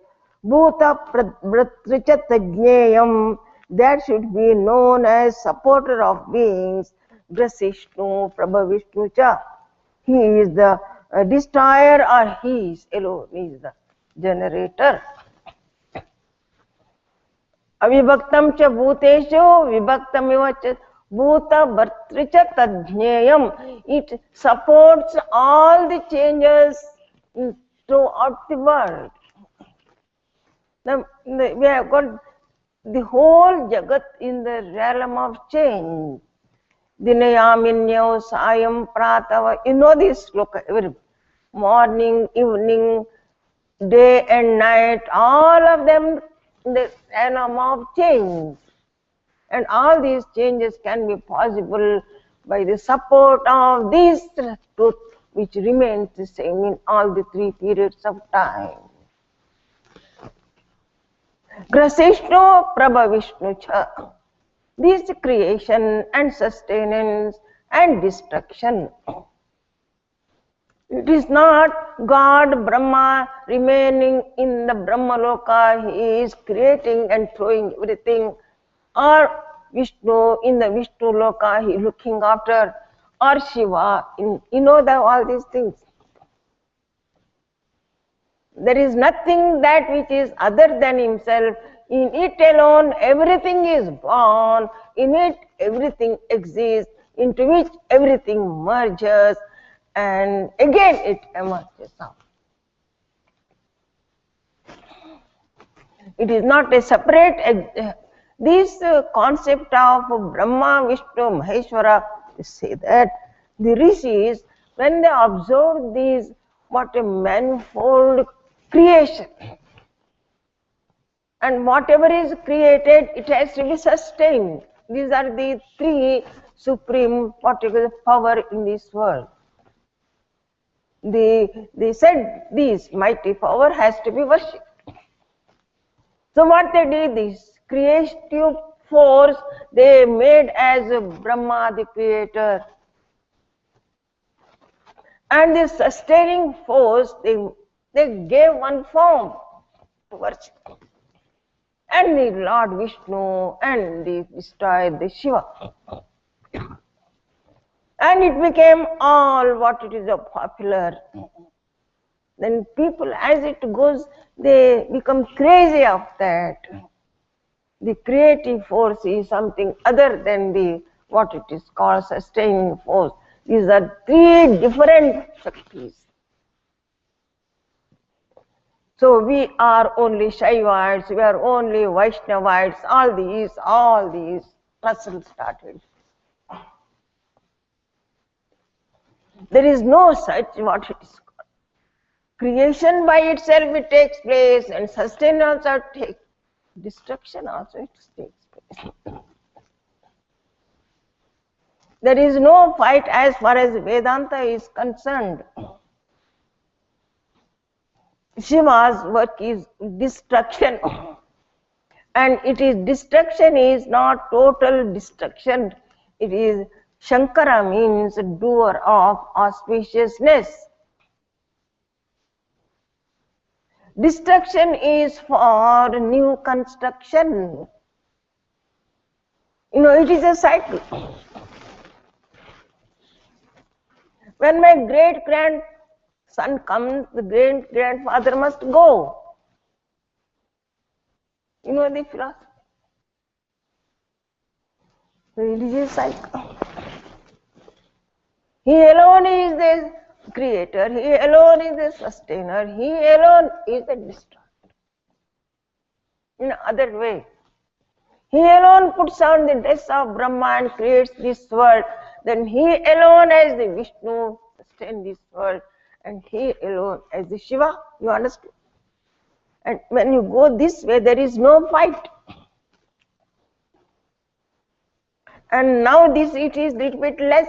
Bhuta pratricha tajneyam, that should be known as supporter of beings. Grasishnu prabhavishnu cha, he is the destroyer or he is alone, he is the generator. Avibhaktam cha bhuteshu vibhaktam eva cha bhuta bhartricha tadnyayam, it supports all the changes throughout the world. We have got the whole Jagat in the realm of change. Dinayaminyau Sayam Pratava. You know this sloka, every morning, evening, day and night, all of them in the realm of change. And all these changes can be possible by the support of this truth which remains the same in all the three periods of time. Grasishno Prabha Vishnu Cha. This creation and sustenance and destruction. It is not God, Brahma, remaining in the Brahmaloka. He is creating and throwing everything. Or Vishnu in the Vishnu Loka, he is looking after. Or Shiva, all these things. There is nothing that which is other than himself. In it alone, everything is born. In it, everything exists, into which everything merges, and again it emerges out. It is not a separate. This concept of Brahma, Vishnu, Maheshwara, say that the rishis, when they observe these, what a manifold creation. And whatever is created, it has to be sustained. These are the three supreme power in this world. They said this mighty power has to be worshipped. So what they did, this creative force, they made as Brahma the creator. And this sustaining force, they gave one form to worship. And the Lord Vishnu and the destroyed the Shiva. And it became all what it is popular. Then people, as it goes, they become crazy of that. The creative force is something other than the what it is called sustaining force. These are three different Shaktis. So we are only Shaivites, we are only Vaishnavites, all these tussles started. There is no such what it is called. Creation by itself it takes place, and sustain also takes, destruction also it takes place. There is no fight as far as Vedanta is concerned. Shiva's work is destruction, and destruction is not total destruction. It is Shankara means doer of auspiciousness. Destruction is for new construction. It is a cycle. When my great-grandson comes, the great-grandfather must go. The philosophy. The religious cycle. He alone is the creator, he alone is the sustainer, he alone is the destroyer. In other way, he alone puts on the dress of Brahma and creates this world. Then he alone as the Vishnu sustains this world, and he alone as the Shiva. You understand? And when you go this way, there is no fight. And now it is little bit less.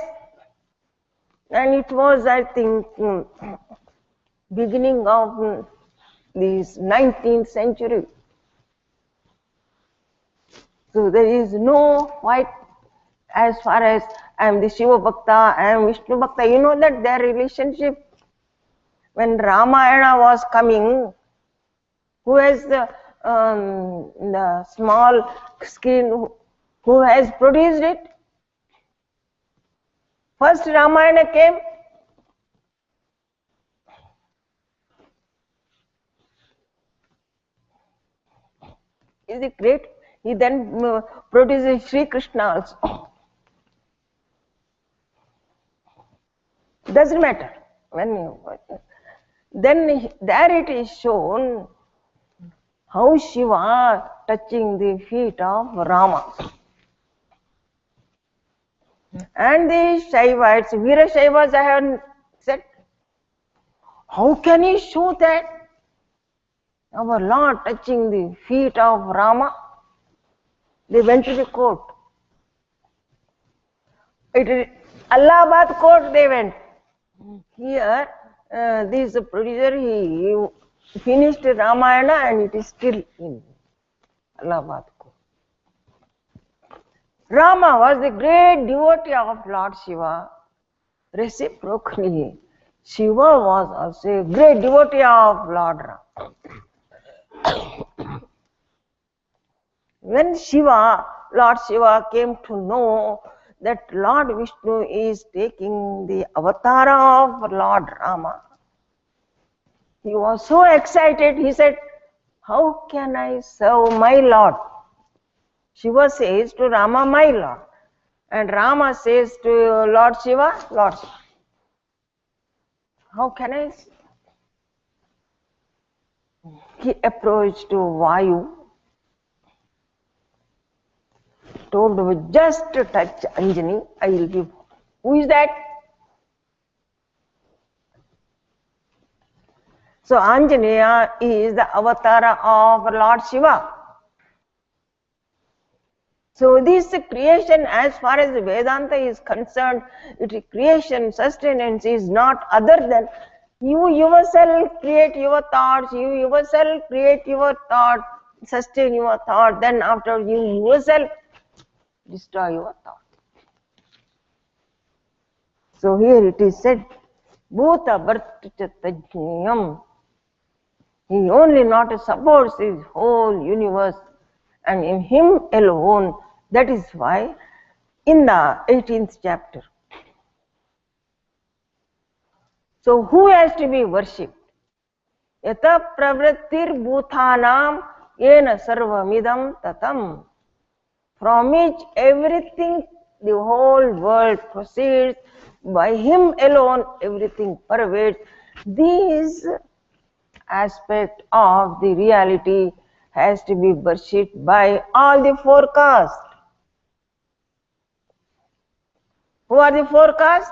And it was, I think, beginning of this 19th century. So there is no fight as far as I am the Shiva Bhakta, I am Vishnu Bhakta. You know that their relationship. When Ramayana was coming, who has the small screen, who has produced it? First Ramayana came. Is it great? He then produces Sri Krishna also. Doesn't matter. Then there it is shown how Shiva touching the feet of Rama. And the Shaivites, Veera Shaivas, I have said, how can he show that our Lord touching the feet of Rama? They went to the court. It is Allahabad court they went. Here, this producer, he finished Ramayana and it is still in Allahabad court. Rama was the great devotee of Lord Shiva. Reciprocally, Shiva was also a great devotee of Lord Rama. When Lord Shiva came to know that Lord Vishnu is taking the avatar of Lord Rama, he was so excited, he said, how can I serve my Lord? Shiva says to Rama, my Lord. And Rama says to Lord Shiva, Lord Shiva. How can I? He approached to Vayu, told him, just to touch Anjani, I will give. Who is that? So Anjaneya is the avatar of Lord Shiva. So this creation, as far as Vedanta is concerned, creation, sustenance is not other than you yourself create your thoughts, you yourself create your thought, sustain your thought, then after you yourself destroy your thought. So here it is said, Bhuta Bharta Tajnayam. He only not supports his whole universe, and in him alone. That is why in the 18th chapter. So who has to be worshipped? Yata pravrittir bhuthanam yena sarvamidam tatam. From which everything, the whole world proceeds, by him alone everything pervades. These aspect of the reality has to be worshipped by all the four castes. Who are the four castes?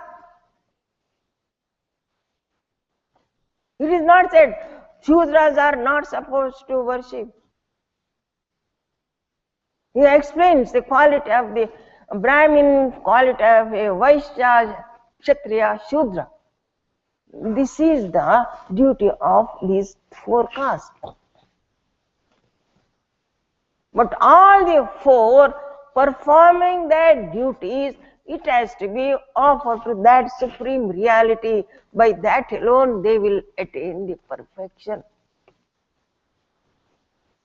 It is not said Shudras are not supposed to worship. He explains the quality of the Brahmin, quality of a Vaishya, Kshatriya, Shudra. This is the duty of these four castes. But all the four performing their duties, it has to be offered to that supreme reality. By that alone they will attain the perfection.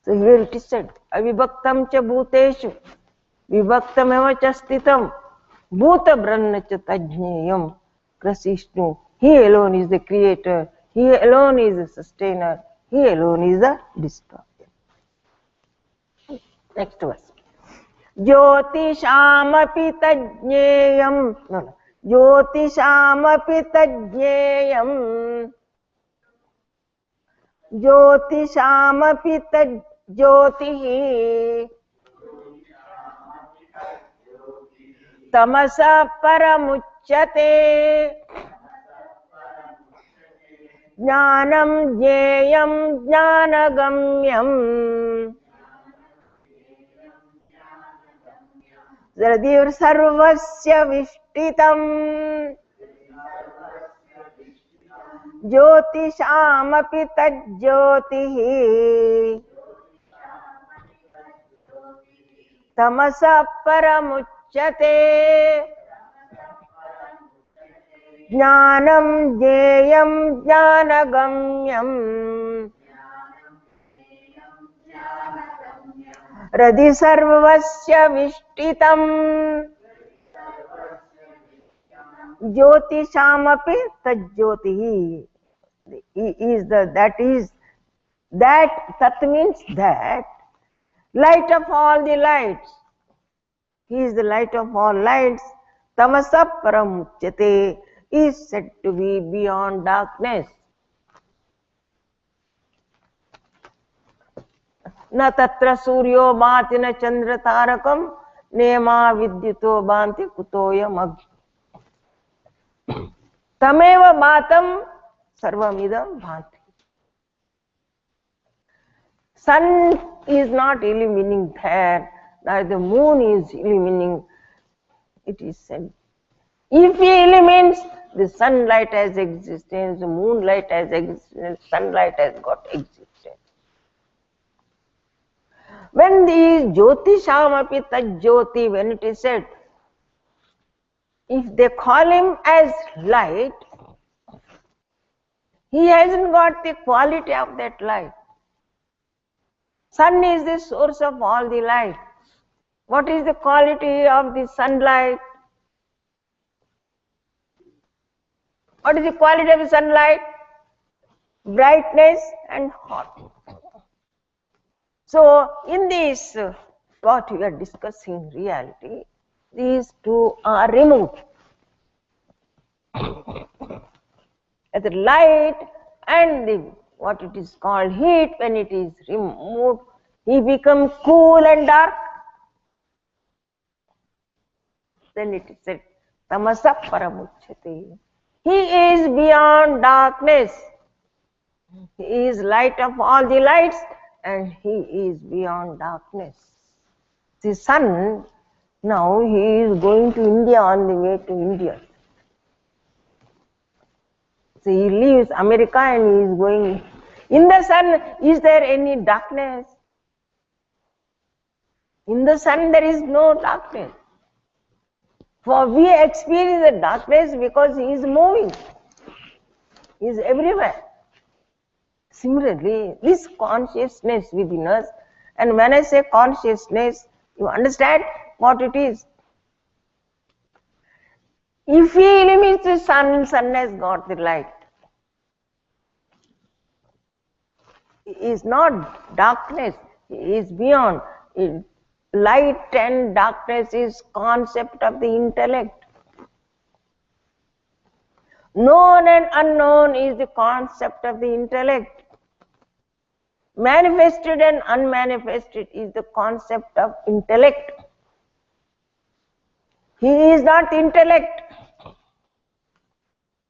So here it is said, Avibhaktam cha bhuteshu, vibhaktam eva cha stitam, bhuta brahna cha tajneyam, Krasishnu. He alone is the creator, he alone is the sustainer, he alone is the destroyer. Next verse. Jyotishamapi tajneyam. No. Jyotishamapi tajneyam. Jyotishamapi tajyotihi. Tamasa paramuchyate. Jnanam jneyam jnanagamyam. Zradir sarvasya vishtitam. Jyotishamapi tajyotihi. Tamasa paramuchyate. Jnanam jneyam jnanagamyam. Radhi sarvasya vishtitam. Jyotishamapi tajyotihi. That means that light of all the lights. He is the light of all lights. Tamasa paramuchyate is said to be beyond darkness. Na tatra suryo bhati na chandra tarakam nema vidyuto bhanti kutoyam agni. Tameva bhatam sarvamidam bhanti. Sun is not illumining there, neither the moon is illumining. It is said, if he illumines, the sunlight has existence, the moonlight has existence, sunlight has got existence. When the Jyotishamapi Tajjoti, when it is said, if they call him as light, he hasn't got the quality of that light. Sun is the source of all the light. What is the quality of the sunlight? What is the quality of the sunlight? Brightness and hot. So, in this, what we are discussing reality, these two are removed. The light and the what it is called heat, when it is removed, he becomes cool and dark. Then it is said, tamasa paramuchyate. He is beyond darkness. He is light of all the lights and he is beyond darkness. The sun, now he is going to India, on the way to India. So he leaves America and he is going. In the sun, is there any darkness? In the sun there is no darkness. For we experience the darkness because he is moving. He is everywhere. Similarly, this consciousness within us, and when I say consciousness, you understand what it is. If he illumines the sun, sun has got the light. It is not darkness, it is beyond. Light and darkness is concept of the intellect. Known and unknown is the concept of the intellect. Manifested and unmanifested is the concept of intellect. He is not intellect.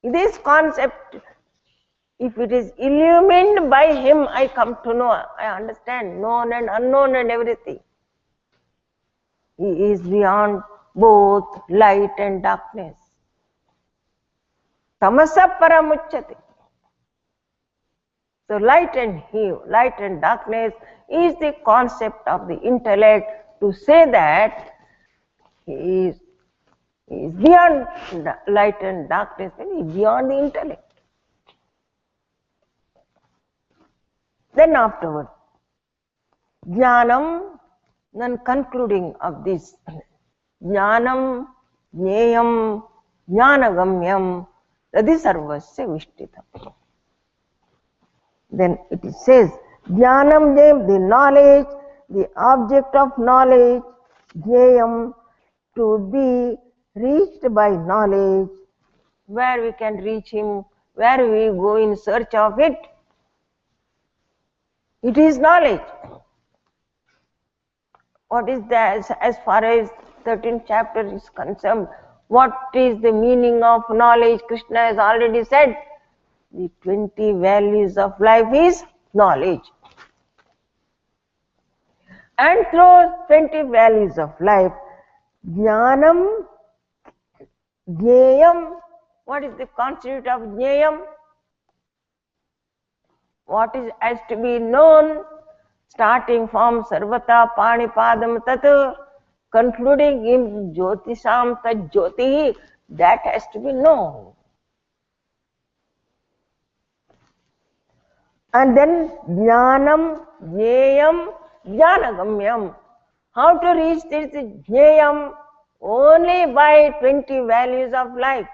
This concept, if it is illumined by him, I come to know, I understand, known and unknown and everything. He is beyond both light and darkness. Tamasa paramuchyate. So light and darkness is the concept of the intellect. To say that he is beyond light and darkness, he is beyond the intellect. Then afterward, jnanam, then concluding of this, jnanam, jneyam, jnanagamyam, tadi sarvasya vishtitam. Then it says, jnanam, the knowledge, the object of knowledge, jneyam, to be reached by knowledge. Where we can reach him, where we go in search of it. It is knowledge. What is that as far as 13th chapter is concerned? What is the meaning of knowledge? Krishna has already said, the 20 values of life is knowledge. And through 20 values of life, jnanam, jneyam, what is the constitute of jneyam? What is has to be known, starting from sarvata panipadam tat, concluding in jyotisham tat jyoti, that has to be known. And then jnanam, jneyam, jnanagamyam. How to reach this jneyam? Only by 20 values of life.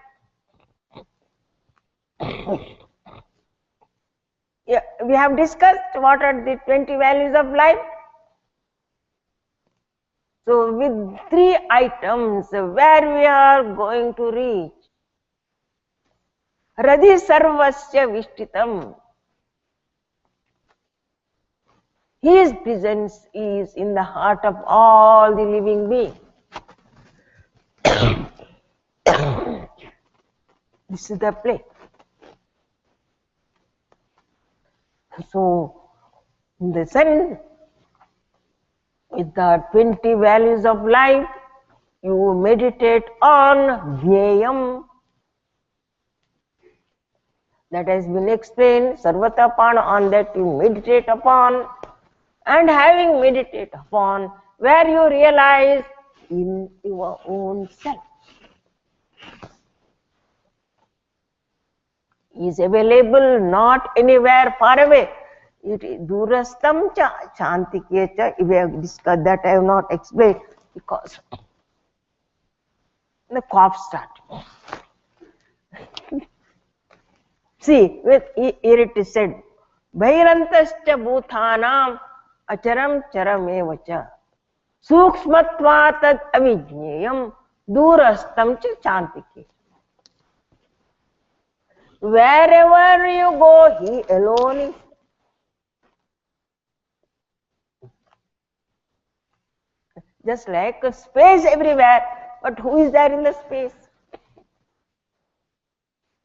Yeah, we have discussed what are the 20 values of life. So with 3 items, where we are going to reach? Radhi sarvasya vishtitam. His presence is in the heart of all the living beings. This is the play. So, in the sense, with the 20 values of life, you meditate on Jneyam. That has been explained, Sarvatapana, on that you meditate upon, and having meditated upon, where you realize in your own self. Is available not anywhere far away. It is durastam cha chantikya cha. We have discussed that. I have not explained because the cough started. See, here it is said, Bhairantascha bhutanam acharam charam cha sukshmatva tad avijneyam durastam cha chantikya. Wherever you go, he alone is. Just like a space everywhere, but who is there in the space?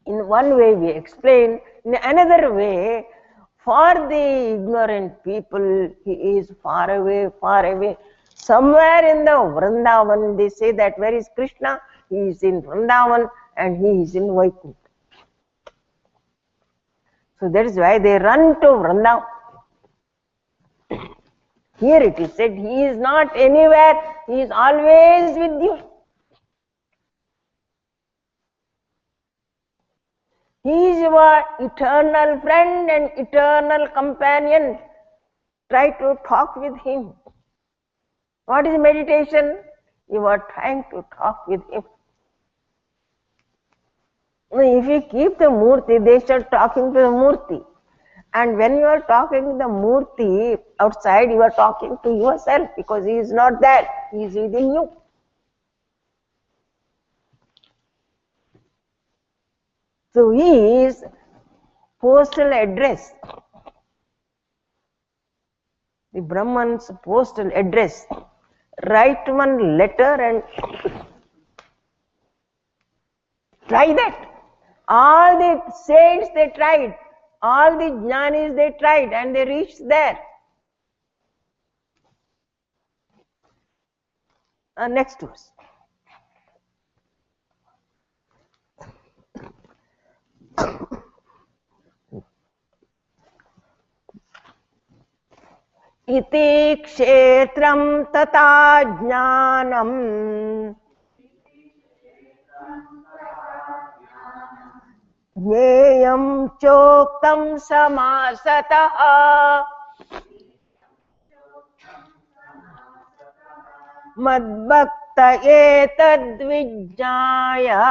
In one way we explain, in another way, for the ignorant people, he is far away, far away. Somewhere in the Vrindavan, they say that where is Krishna? He is in Vrindavan and he is in Vaikuntha. So that is why they run to Vrindavan. Here it is said, he is not anywhere, he is always with you. He is your eternal friend and eternal companion. Try to talk with him. What is meditation? You are trying to talk with him. If you keep the Murti, they start talking to the Murti. And when you are talking to the Murti outside, you are talking to yourself because he is not there, he is within you. So he is postal address. The Brahman's postal address. Write one letter and try that. All the saints they tried, all the jnanis they tried and they reached there. Next verse. Iti kshetram tata jnanam jneyam choktam samasataha madbhakta etad vijnaya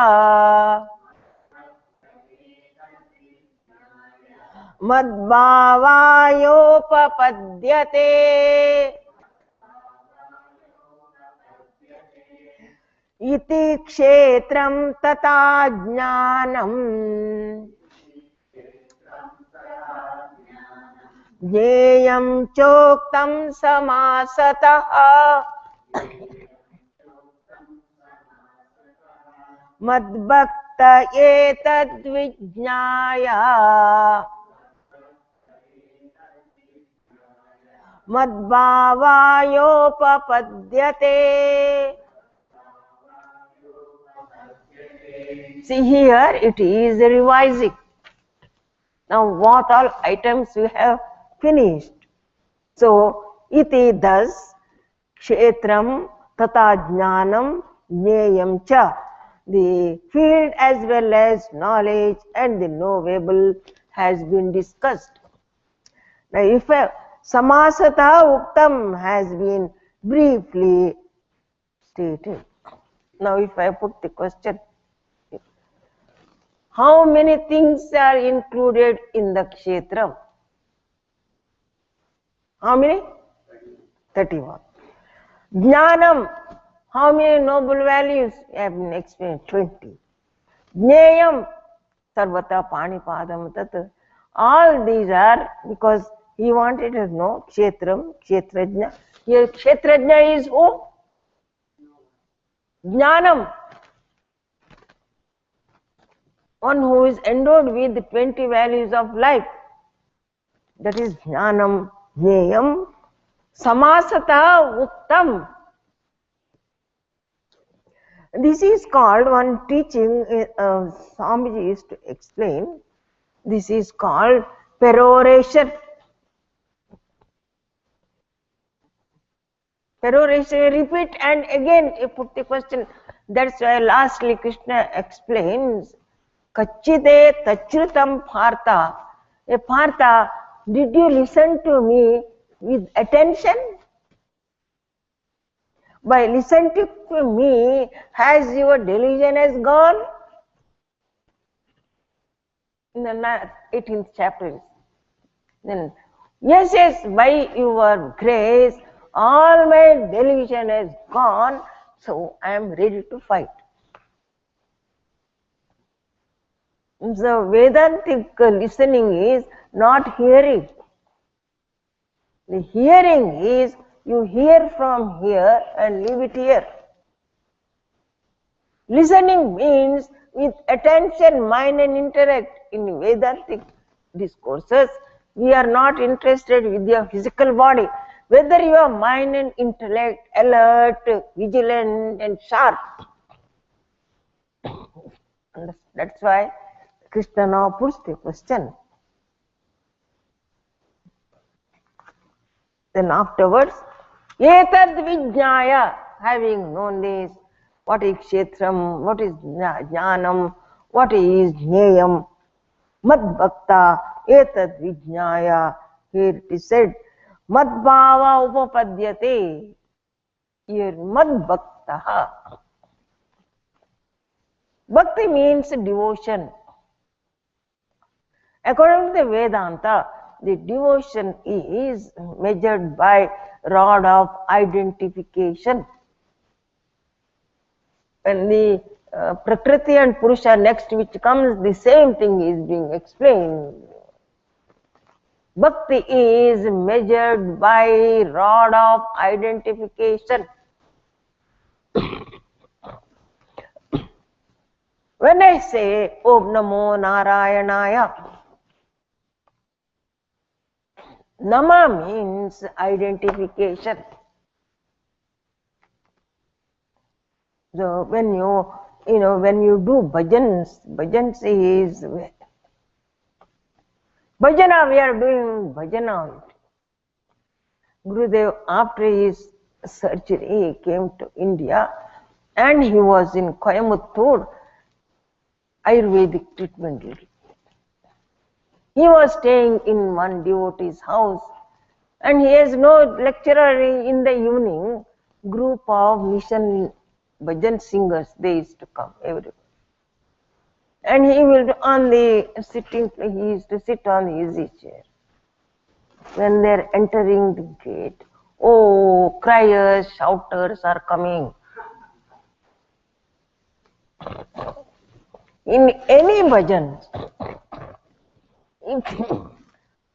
madbhavayopapadyate iti kshetram tata jnanam jneyam choktam samasataha madbhakta etad vijnaya madbhavayopapadyate. See here, it is revising. Now what all items we have finished. So, iti thus, kshetram tata jnanam jneyam cha. The field as well as knowledge and the knowable has been discussed. Now if a samasata uktam has been briefly stated. Now if I put the question, how many things are included in the kshetra? How many? 31. Jnanam, how many noble values have been explained? 20. Jneyam, sarvata panipadam tat. All these are because He wanted to know Kshetram, Kshetrajna. Here Kshetrajna is who? Jnanam. One who is endowed with the 20 values of life. That is Jnanam, Jneyam, Samasata Uttam. This is called, one teaching Swamiji used to explain, this is called peroration. Peroration, repeat and again you put the question. That's why lastly Krishna explains, Kachide Tachrutam Partha. A Partha, did you listen to me with attention? By listening to me, has your delusion has gone? In the 18th chapter. Then, yes, by your grace, all my delusion has gone, so I am ready to fight. So Vedantic listening is not hearing. The hearing is you hear from here and leave it here. Listening means with attention, mind and intellect. In Vedantic discourses, we are not interested with your physical body. Whether your mind and intellect alert, vigilant and sharp. That's why Krishna now puts the question. Then afterwards, Etad Vijnaya, having known this, what is Kshetram, what is Jnanam, what is Jneyam, Mad Bhakta, Etad Vijnaya, here it is said, Mad Bhava Upapadyate, here Mad Bhakta. Bhakti means devotion. According to the Vedanta, the devotion is measured by rod of identification. When the Prakriti and Purusha next which comes, the same thing is being explained. Bhakti is measured by rod of identification. When I say Om Namo Narayanaya, Nama means identification. So when you do bhajans is bhajana, we are doing bhajana. Gurudev, after his surgery, he came to India and he was in Coimbatore, Ayurvedic treatment. He was staying in one devotee's house and he has no lecturer. In the evening, group of mission bhajan singers, they used to come everywhere. And he will on the sitting, he used to sit on the easy chair. When they are entering the gate, oh, criers, shouters are coming. In any bhajan, if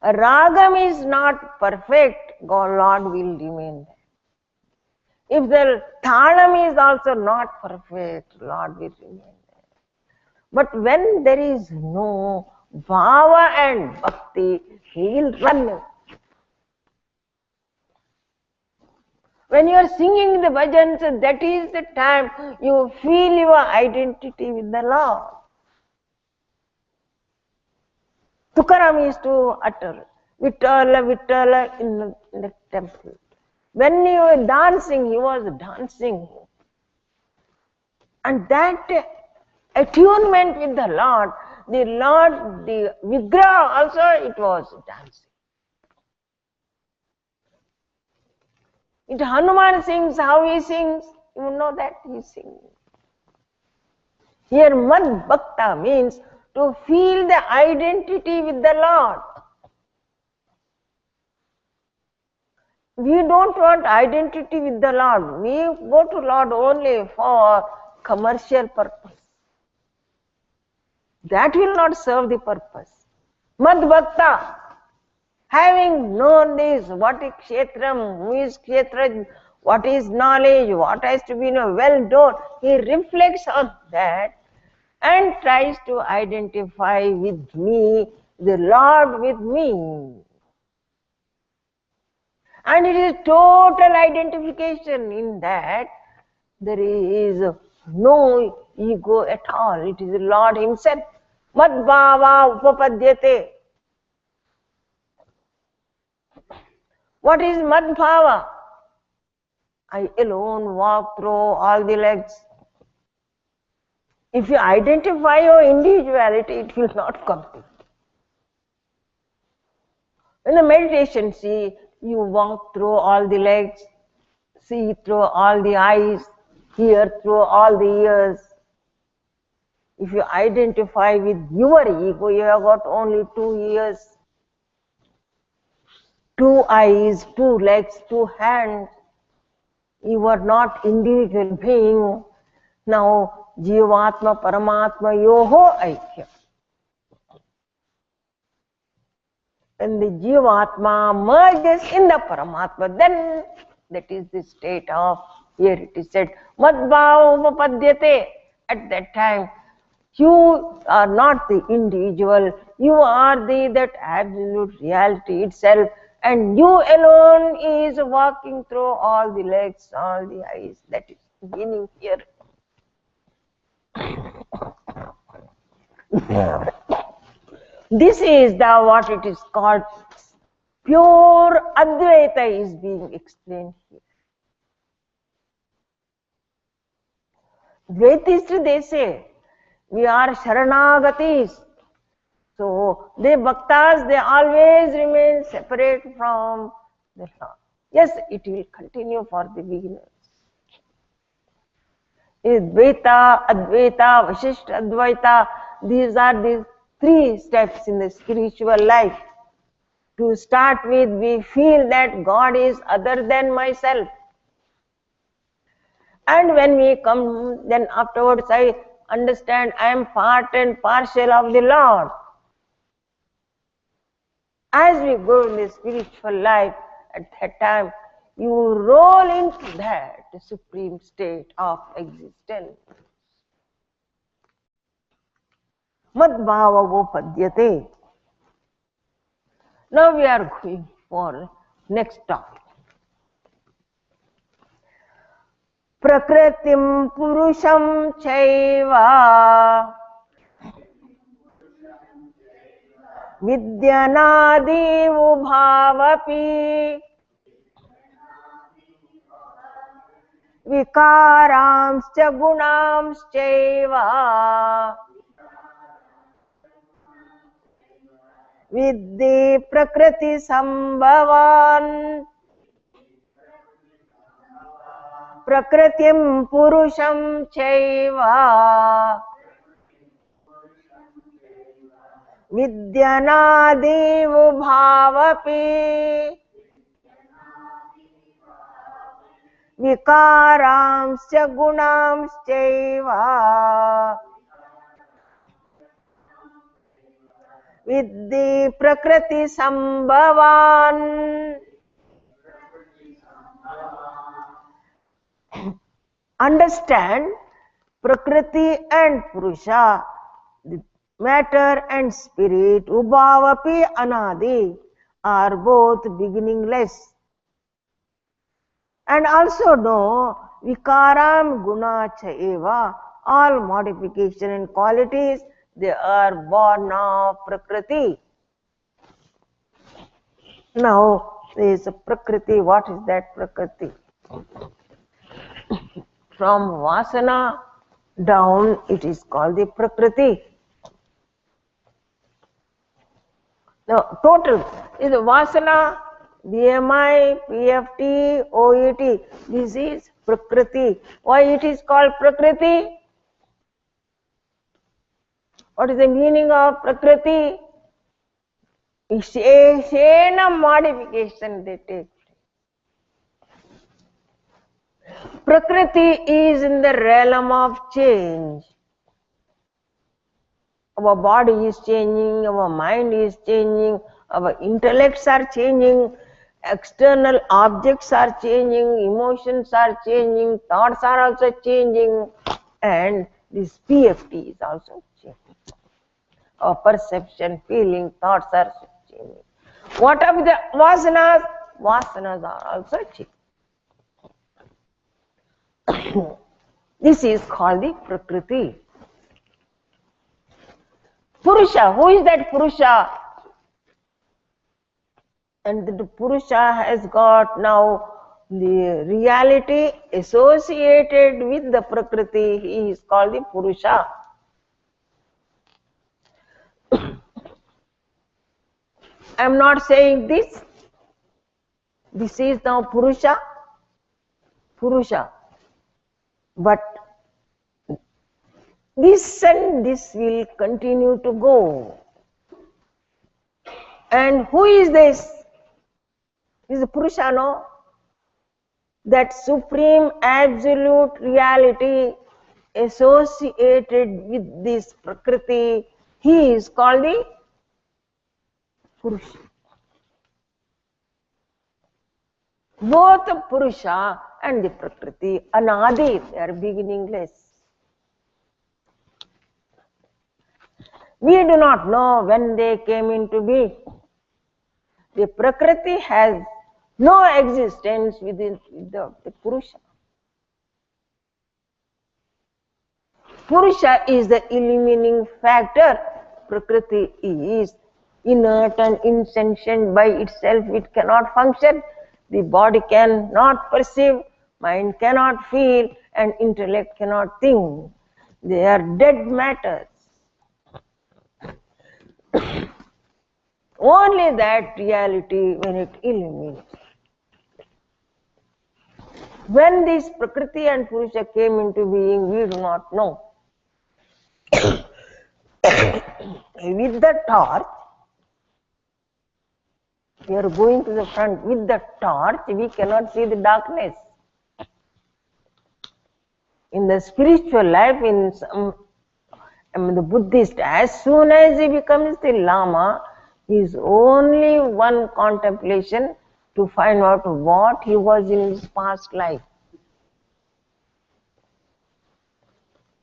ragam is not perfect, Lord will remain there. If the thalam is also not perfect, Lord will remain there. But when there is no bhava and bhakti, he will run. When you are singing the bhajans, that is the time you feel your identity with the Lord. Tukaram used to utter Vittala, Vittala in the temple. When he was dancing, he was dancing. And that attunement with the Lord, the Vigraha also, it was dancing. If Hanuman sings, how he sings, you know that he is singing. Here Mad Bhakta means to feel the identity with the Lord. We don't want identity with the Lord. We go to Lord only for commercial purpose. That will not serve the purpose. Mad Bhakta, Having known this, what is kshetram, who is kshetraj, what is knowledge, what has to be well known, he reflects on that and tries to identify with me, the Lord with me. And it is total identification. In that there is no ego at all. It is the Lord himself. Mad bhava upapadyate. What is mad bhava? I alone walk through all the legs. If you identify your individuality, it will not come. In the meditation, see, you walk through all the legs, see through all the eyes, hear through all the ears. If you identify with your ego, you have got only 2 ears, 2 eyes, 2 legs, 2 hands. You are not individual being. Now, Jivatma Paramatma Yoho Aikya. When the Jivatma merges in the Paramatma, then that is the state of, here it is said, Madbhava Upapadyate. At that time, you are not the individual, you are that absolute reality itself, and you alone is walking through all the legs, all the eyes. That is the meaning here. This is what it is called pure Advaita is being explained here. Dvaitists, they say, we are Sharanagatis. So, the Bhaktas, they always remain separate from the Lord. Yes, it will continue for the beginners. Dvaita, Advaita, Vashishta, Advaita, these are the 3 steps in the spiritual life. To start with, we feel that God is other than myself. And when we come, then afterwards I understand I am part and parcel of the Lord. As we go in the spiritual life, at that time, you roll into that supreme state of existence. Madbhava upapadyate. Now we are going for next topic. Prakritim purusham chaiva vidyanadi ubhavapi vikaramscha gunamschaiva Vidhi prakriti sambhavan prakritim purusham chaiva vidyanadi ubhavapi vikaramscha gunamschaiva Vidhi prakriti sambhavan. Understand Prakriti and Purusha, the matter and spirit, Ubhavapi Anadi, are both beginningless. And also know Vikaram Guna Chaeva, all modification and qualities, they are born of Prakriti. Now, there is a Prakriti. What is that Prakriti? From Vasana down, it is called the Prakriti. Now, total is Vasana, BMI, PFT, OET. This is Prakriti. Why it is called Prakriti? What is the meaning of Prakriti? Shena modification they take. Prakriti is in the realm of change. Our body is changing, our mind is changing, Our intellects are changing, external objects are changing, emotions are changing, thoughts are also changing, and this PFT is also changing. Our perception, feeling, thoughts are changing. What of the vasanas? Vasanas are also changing. This is called the Prakriti. Purusha, who is that Purusha? And the Purusha has got now the reality associated with the Prakriti. He is called the Purusha. I am not saying this. This is now Purusha. But this and this will continue to go. And who is this? Is the Purusha, no? That supreme absolute reality associated with this Prakriti, he is called the Purusha. Both the Purusha and the Prakriti, Anadi, they are beginningless. We do not know when they came into being. The Prakriti has no existence within the Purusha. Purusha is the illumining factor. Prakriti is inert and insentient by itself. It cannot function. The body cannot perceive, mind cannot feel, and intellect cannot think. They are dead matters. Only that reality when it illuminates. When this Prakriti and Purusha came into being, we do not know. With the torch, we are going to the front. With the torch, we cannot see the darkness. In the spiritual life, in the Buddhist, as soon as he becomes the Lama, is only one contemplation to find out what he was in his past life.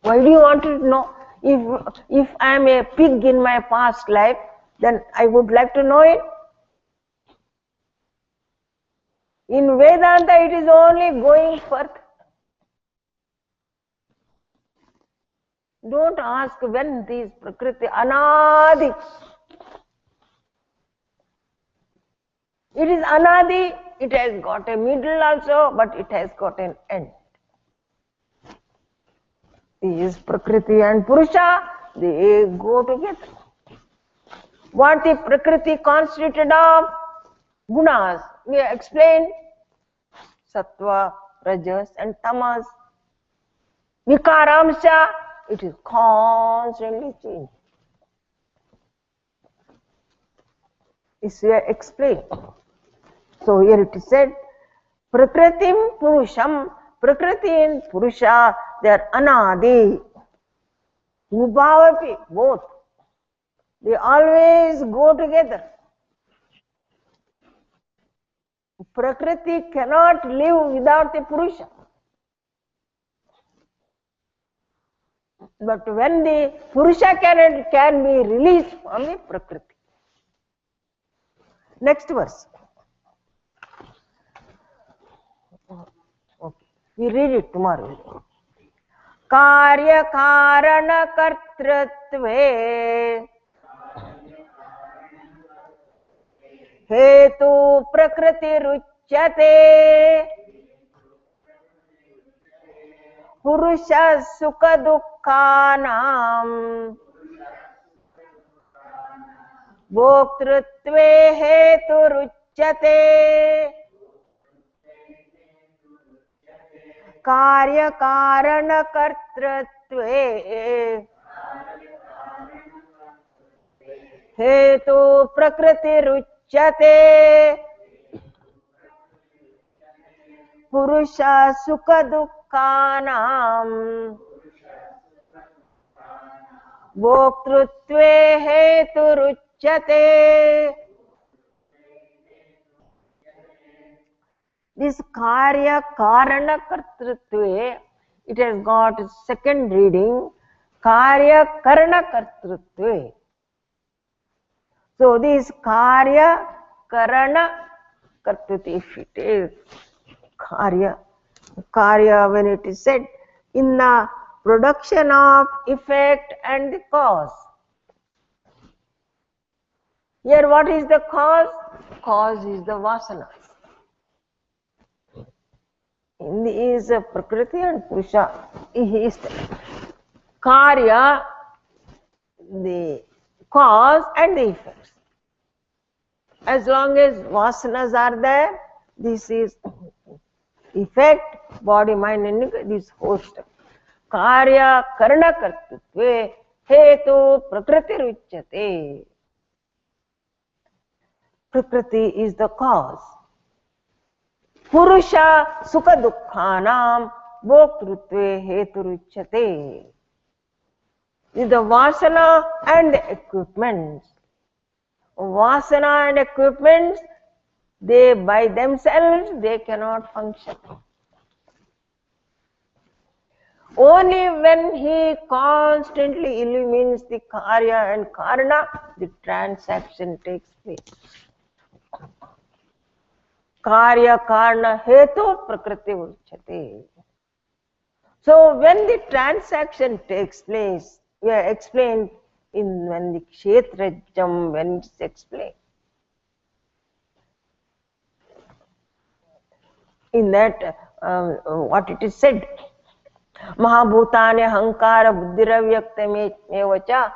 Why do you want to know? If I am a pig in my past life, then I would like to know it. In Vedanta, it is only going further. Don't ask when these Prakriti, Anadi. It is Anadi, it has got a middle also, but it has got an end. These Prakriti and Purusha, they go together. What the Prakriti constituted of? Gunas. We explained Sattva, Rajas and Tamas. Vikaramsha, it is constantly changing. This we explained. So here it is said, Prakritim Purusham, Prakriti and Purusha, they are Anadi. Ubhavapi, both. They always go together. Prakriti cannot live without a Purusha. But when the Purusha can be released from the Prakriti. Next verse. Okay. We read it tomorrow. Karya Karana Kartritve Hetu Prakriti Ruchyate Purusha Sukha Dukkhanam Bhoktritve Hetu Ruchyate Karya Karana Kartritve Hetu Prakriti Ruchyate Purusha Sukha Dukkhanam Bhoktritve Hetu Ruchyate This karya karana kartrutve, it has got second reading, karya karana kartrutve. So this karya karana kartrutve, if it is karya when it is said in the production of effect and the cause. Here what is the cause? Cause is the vasana. Hindi is Prakriti and Purusha. He is the karya, the cause and the effects. As long as vasanas are there, this is effect, body, mind and this host. Karya karana kartutve hetu prakriti ruchyate. Prakriti is the cause. Purusha sukha dukkhanam bhoktrutve hetu ruchyate. Is the vasana and the equipments. Vasana and equipments, they by themselves, they cannot function. Only when he constantly illumines the karya and karana, the transaction takes place. Karya karana hetu prakriti uchyate. So when the transaction takes place, we have explained in when the kshetrajam, when it's explained. In that, what it is said, Mahabhutane hankara buddhiravyakta mevacha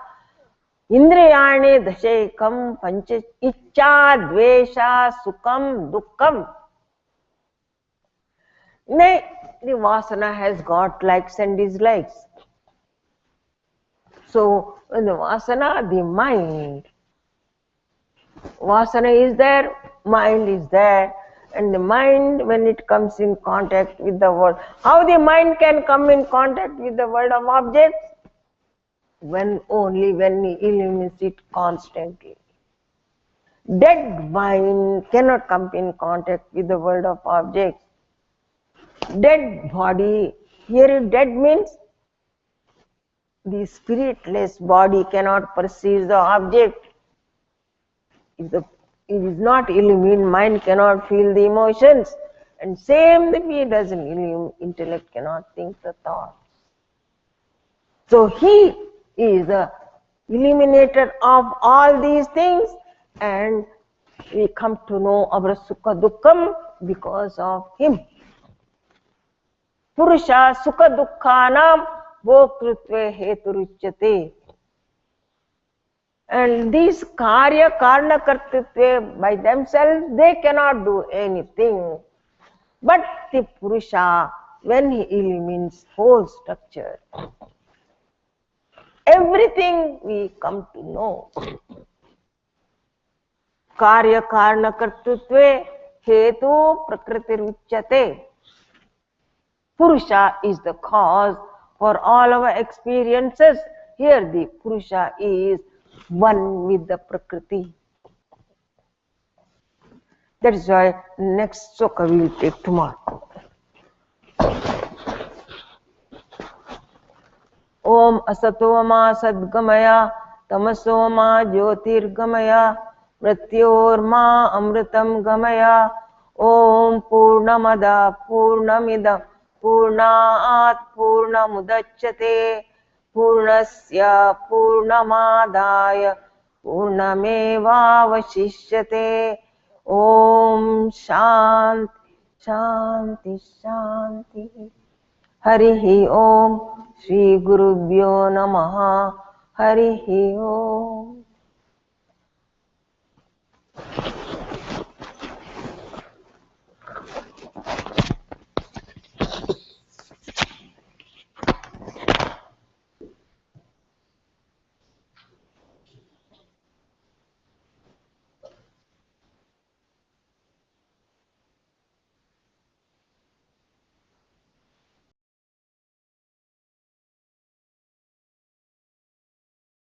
indriyane dashekam pancha icha dvesha sukam dukkam. Nay, the vasana has got likes and dislikes. So, in the vasana, the mind, vasana is there, mind is there, and the mind, when it comes in contact with the world, how the mind can come in contact with the world of objects? Only when he illumines it constantly. Dead mind cannot come in contact with the world of objects. Dead body, here dead means the spiritless body cannot perceive the object. If it is not illumined, mind cannot feel the emotions. And same if he doesn't illumine, intellect cannot think the thoughts. So he is the illuminator of all these things, and we come to know our sukha dukkham because of him. Purusha sukha dukkhanam bhoktrutve heturuchyate. And these karya karana kartritve by themselves, they cannot do anything. But the Purusha, when he illumines whole structure, everything we come to know. Karya karana kartritve hetu prakriti ruchyate. Purusha is the cause for all our experiences. Here the Purusha is one with the Prakriti. That is why next sloka we will take tomorrow. Om asato ma sadgamaya tamaso ma jyotirgamaya mrityor ma amritam gamaya. Om purnamada purnamidam purnaat purnamudachyate purnasya purnamadaya purnamevavashishyate. Om shanti shanti shanti. Harihi Om. Shri Gurubhyo Namaha. Harihi Om.